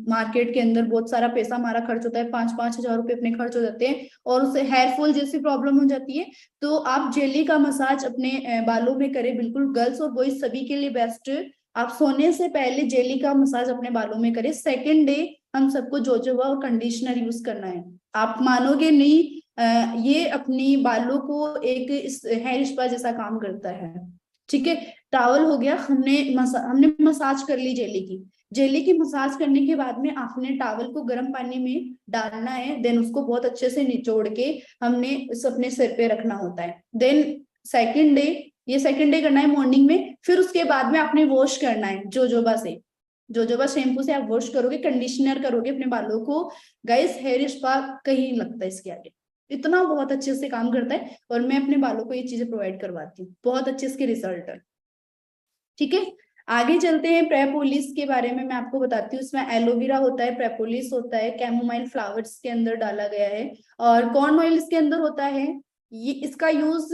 मार्केट के अंदर बहुत सारा पैसा हमारा खर्च होता है, 5-5 हजार रुपए अपने खर्च हो जाते हैं, और उससे हेयर फॉल जैसी प्रॉब्लम हो जाती है। तो आप जेली का मसाज अपने बालों में करें, बिल्कुल गर्ल्स और बॉयज सभी के लिए बेस्ट। आप सोने से पहले जेली का मसाज अपने बालों में करें। सेकेंड डे हम सबको जोजोबा और कंडीशनर यूज करना है। आप मानोगे नहीं, ये अपनी बालों को एक हेयर स्पा जैसा काम करता है। ठीक है, टॉवल हो गया, हमने मसाज कर ली जेली की मसाज करने के बाद में आपने टॉवल को गर्म पानी में डालना है, देन उसको बहुत अच्छे से निचोड़ के हमने अपने सिर पे रखना होता है। देन सेकंड डे करना है मॉर्निंग में, फिर उसके बाद में आपने वॉश करना है जोजोबा शैम्पू से आप वॉश करोगे, कंडीशनर करोगे अपने बालों को। गाइस हेयर स्पा कहीं नहीं लगता इसके आगे, इतना बहुत अच्छे से काम करता है, और मैं अपने बालों को ये चीजें प्रोवाइड करवाती हूँ, बहुत अच्छे इसके रिजल्ट है। ठीक है, आगे चलते हैं। प्रेपोलिस के बारे में मैं आपको बताती हूँ। इसमें एलोवेरा होता है, प्रेपोलिस होता है, कैमोमाइल फ्लावर्स के अंदर डाला गया है, और कॉर्न ऑयल इसके अंदर होता है। ये इसका यूज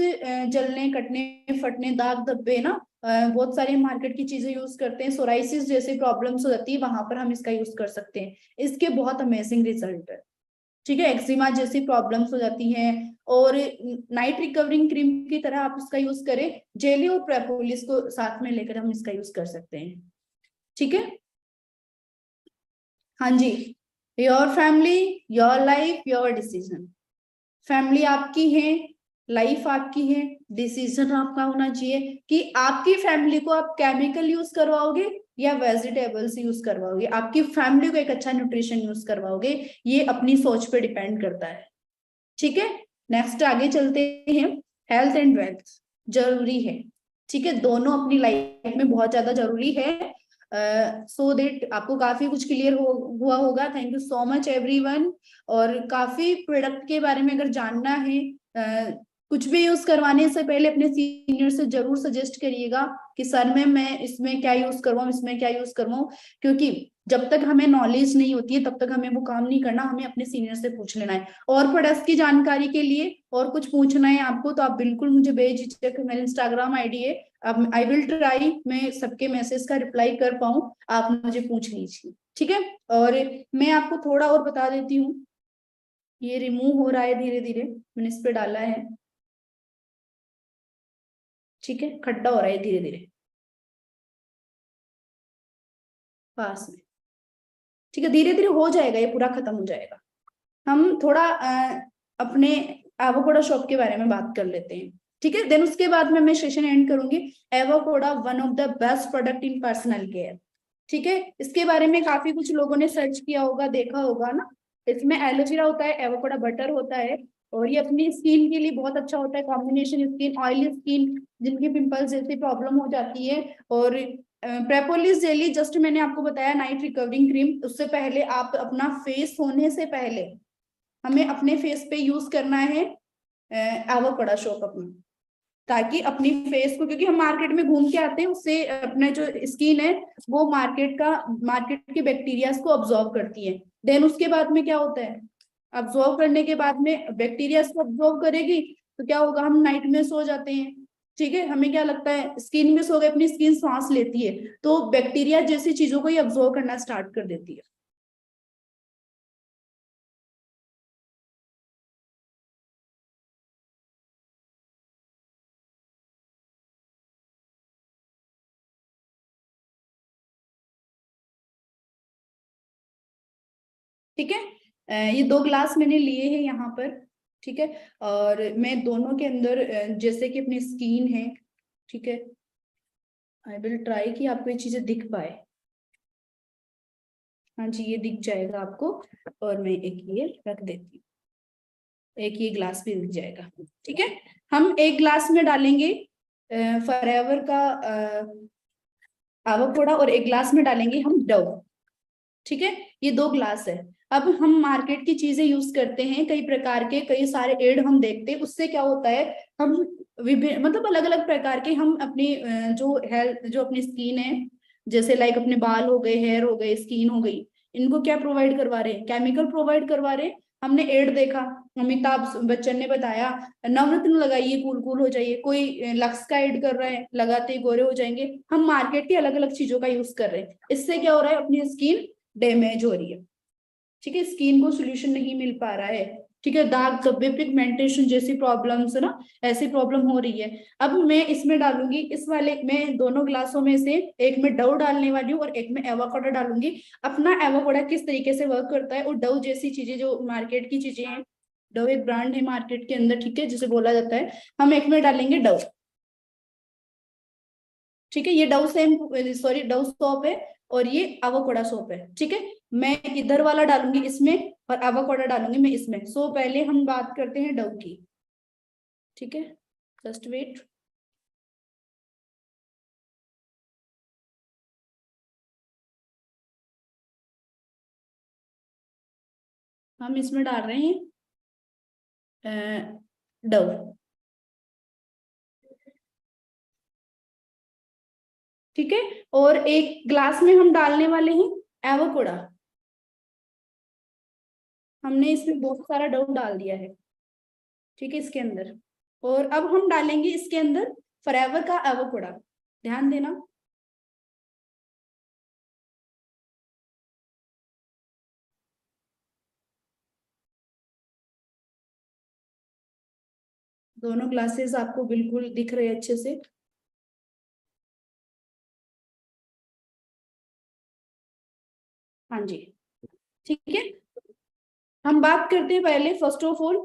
जलने, कटने, फटने, दाग धब्बे ना, बहुत सारे मार्केट की चीजें यूज करते हैं, सोराइसिस जैसे प्रॉब्लम्स हो जाती है, वहां पर हम इसका यूज कर सकते हैं। इसके बहुत अमेजिंग रिजल्ट है। ठीक है, एक्जिमा जैसी प्रॉब्लम्स हो जाती हैं, और नाइट रिकवरिंग क्रीम की तरह आप इसका यूज करें। जेली और प्रेपोलिस को साथ में लेकर हम इसका यूज कर सकते हैं। ठीक है, हाँ जी, your family, your life, your decision. Family आपकी है, लाइफ आपकी है, डिसीजन आपका होना चाहिए कि आपकी फैमिली को आप केमिकल यूज करवाओगे या वेजिटेबल्स यूज करवाओगे, आपकी फैमिली को एक अच्छा न्यूट्रिशन यूज करवाओगे, ये अपनी सोच पे डिपेंड करता है। ठीक है, नेक्स्ट आगे चलते हैं। हेल्थ एंड वेल्थ जरूरी है, ठीक है, दोनों अपनी लाइफ में बहुत ज्यादा जरूरी है। सो देट आपको काफी कुछ क्लियर हुआ होगा। Thank you so much everyone. और काफी प्रोडक्ट के बारे में अगर जानना है, कुछ भी यूज करवाने से पहले अपने सीनियर से जरूर सजेस्ट करिएगा कि सर मैं इसमें क्या यूज करवाऊं, इसमें क्या यूज करवाऊं, क्योंकि जब तक हमें नॉलेज नहीं होती है तब तक हमें वो काम नहीं करना, हमें अपने सीनियर से पूछ लेना है। और प्रोडक्ट्स की जानकारी के लिए और कुछ पूछना है आपको तो आप बिल्कुल मुझे बेझिझक, मेरे इंस्टाग्राम आईडी है, अब आई विल ट्राई, मैं सबके मैसेज का रिप्लाई कर पाऊं, आप मुझे पूछ लीजिए, ठीक है। और मैं आपको थोड़ा और बता देती हूँ, ये रिमूव हो रहा है धीरे धीरे, मैंने इस पे डाला है, ठीक है, खड्डा हो रहा है धीरे धीरे पास में, ठीक है, धीरे धीरे हो जाएगा, ये पूरा खत्म हो जाएगा। हम थोड़ा अपने एवोकाडो शॉप के बारे में बात कर लेते हैं, ठीक है। देन उसके बाद में मैं सेशन एंड करूंगी। Avocado one of the best product in personal care, ठीक है। इसके बारे में काफी कुछ लोगों ने सर्च किया होगा, देखा होगा ना। इसमें एलोवेरा होता है, एवोकाडो बटर होता है, और ये अपनी स्किन के लिए बहुत अच्छा होता है। कॉम्बिनेशन स्किन, ऑयली स्किन, जिनकी पिंपल्स जैसी प्रॉब्लम हो जाती है, और प्रेपोलिस जेली जस्ट मैंने आपको बताया, नाइट रिकवरिंग क्रीम। उससे पहले आप अपना फेस सोने से पहले हमें अपने फेस पे यूज करना है एवोकाडो सोप अपना, ताकि अपनी फेस को, क्योंकि हम मार्केट में घूम के आते हैं, उससे अपने जो स्किन है वो मार्केट के बैक्टीरियाज को ऑब्जॉर्व करती है। देन उसके बाद में क्या होता है, ऑब्जॉर्व करने के बाद में बैक्टीरिया को ऑब्जॉर्व करेगी, तो क्या होगा, हम नाइट में सो जाते हैं, ठीक है। हमें क्या लगता है, स्किन में सो गए, अपनी स्किन सांस लेती है, तो बैक्टीरिया जैसी चीजों को ये ऑब्जॉर्व करना स्टार्ट कर देती है। ठीक है, ये 2 ग्लास मैंने लिए हैं यहाँ पर, ठीक है। और मैं दोनों के अंदर जैसे कि अपनी स्किन है, ठीक है, आई विल ट्राई कि आपको ये चीजें दिख पाए। हाँ जी, ये दिख जाएगा आपको। और मैं एक ये रख देती हूँ, एक ये ग्लास भी दिख जाएगा, ठीक है। हम एक ग्लास में डालेंगे फॉरएवर का एवोकाडो, और एक ग्लास में डालेंगे हम डव, ठीक है। ये 2 ग्लास है। अब हम मार्केट की चीजें यूज करते हैं, कई प्रकार के कई सारे एड हम देखते हैं, उससे क्या होता है, हम विभिन्न मतलब अलग अलग प्रकार के हम अपनी जो हेल्थ, जो अपनी स्किन है, जैसे लाइक अपने बाल हो गए, हेयर हो गए, स्किन हो गई, इनको क्या प्रोवाइड करवा रहे हैं, केमिकल प्रोवाइड करवा रहे हैं। हमने एड देखा, अमिताभ बच्चन ने बताया नवरत्न लगाइए कूल कूल हो जाइए, कोई लक्स का एड कर रहे हैं, लगाते ही गोरे हो जाएंगे। हम मार्केट की अलग अलग चीजों का यूज कर रहे हैं, इससे क्या हो रहा है, अपनी स्किन डैमेज हो रही है, ठीक है, स्किन को सोल्यूशन नहीं मिल पा रहा है, ठीक है। दाग धब्बे, पिगमेंटेशन जैसी प्रॉब्लम्स है ना, ऐसी प्रॉब्लम हो रही है। अब मैं इसमें डालूंगी, इस वाले में दोनों ग्लासों में से एक में डव डालने वाली हूँ और एक में एवोकाडो डालूंगी। अपना एवोकाडो किस तरीके से वर्क करता है, और डव जैसी चीजें जो मार्केट की चीजें हैं, डव एक ब्रांड है मार्केट के अंदर, ठीक है, जिसे बोला जाता है, हम एक में डालेंगे डव, ठीक है। ये Dove same, sorry, Dove soap है, और ये एवोकाडो सोप है, ठीक है। मैं इधर वाला डालूंगी इसमें, और एवोकाडो डालूंगी मैं इसमें। सो पहले हम बात करते हैं डव की, ठीक है, जस्ट वेट। हम इसमें डाल रहे हैं डव, ठीक है। और एक ग्लास में हम डालने वाले हैं एवोकाडो, हमने इसमें बहुत सारा डव डाल दिया है, ठीक है, इसके अंदर। और अब हम डालेंगे इसके अंदर फॉरएवर का एवोकाडो, ध्यान देना। दोनों ग्लासेस आपको बिल्कुल दिख रहे हैं अच्छे से, हाँ जी, ठीक है। हम बात करते हैं पहले फर्स्ट ऑफ ऑल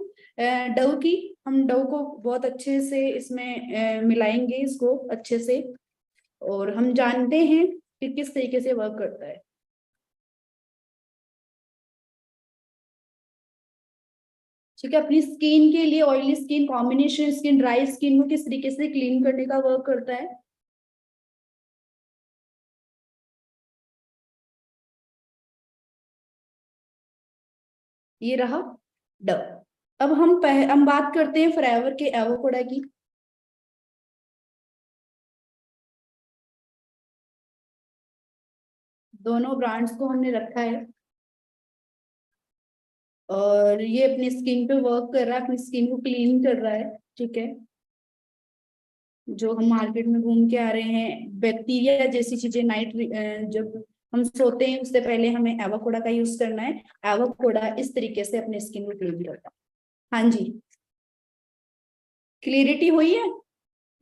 डव की। हम डव को बहुत अच्छे से इसमें मिलाएंगे इसको अच्छे से, और हम जानते हैं कि किस तरीके से वर्क करता है। ठीक है, अपनी स्किन के लिए, oily skin, combination skin, dry skin को किस तरीके से क्लीन करने का वर्क करता है। ये रहा डव। अब हम बात करते हैं फॉरएवर के एवोकाडो की। दोनों ब्रांड्स को हमने रखा है, और ये अपनी स्किन पे वर्क कर रहा है, अपनी स्किन को क्लीन कर रहा है, ठीक है। जो हम मार्केट में घूम के आ रहे हैं, बैक्टीरिया जैसी चीजें, नाइट जब हम सोते हैं उससे पहले हमें एवोकाडो का यूज करना है। एवोकाडो इस तरीके से अपने स्किन को क्लीन करता है। हाँ जी, क्लियरिटी हुई है?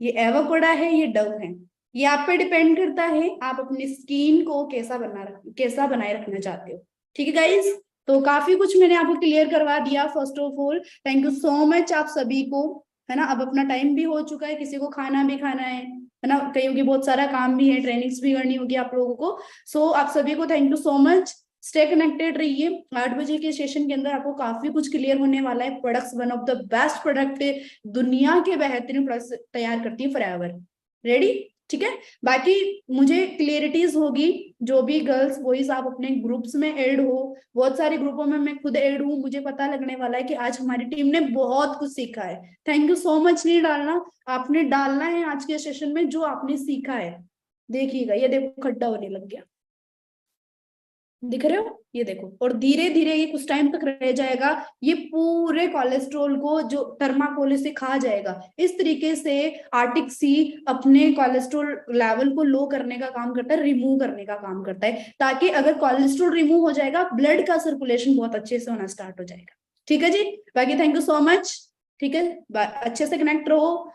ये एवोकाडो है, ये डव है। ये आप पे डिपेंड करता है आप अपनी स्किन को कैसा बनाए रखना चाहते हो। ठीक है गाइस, तो काफी कुछ मैंने आपको क्लियर करवा दिया। First of all thank you so much आप सभी को, है ना। अब अपना टाइम भी हो चुका है, किसी को खाना भी खाना है ना, कईयों की बहुत सारा काम भी है, ट्रेनिंग्स भी करनी होगी आप लोगों को। सो आप सभी को thank you so much. Stay connected रहिए। 8 बजे के सेशन के अंदर आपको काफी कुछ क्लियर होने वाला है। Products one of the best product, दुनिया के बेहतरीन प्रोडक्ट्स तैयार करती है फॉरएवर। रेडी? ठीक है, बाकी मुझे क्लियरिटीज होगी। जो भी गर्ल्स बॉयज आप अपने ग्रुप्स में ऐड हो, बहुत सारे ग्रुपों में मैं खुद ऐड हूँ, मुझे पता लगने वाला है कि आज हमारी टीम ने बहुत कुछ सीखा है। Thank you so much. नहीं डालना, आपने डालना है आज के सेशन में जो आपने सीखा है। देखिएगा, ये देखो खड्डा होने लग गया, दिख रहे हो? ये देखो, और धीरे धीरे ये कुछ टाइम तक रह जाएगा। ये पूरे कोलेस्ट्रॉल को जो थर्माकोल से खा जाएगा। इस तरीके से आर्टिक सी अपने कोलेस्ट्रॉल लेवल को लो करने का काम करता है, रिमूव करने का काम करता है, ताकि अगर कोलेस्ट्रॉल रिमूव हो जाएगा, ब्लड का सर्कुलेशन बहुत अच्छे से होना स्टार्ट हो जाएगा। ठीक है जी, बाकी थैंक यू सो मच। ठीक है, अच्छे से कनेक्ट रहो।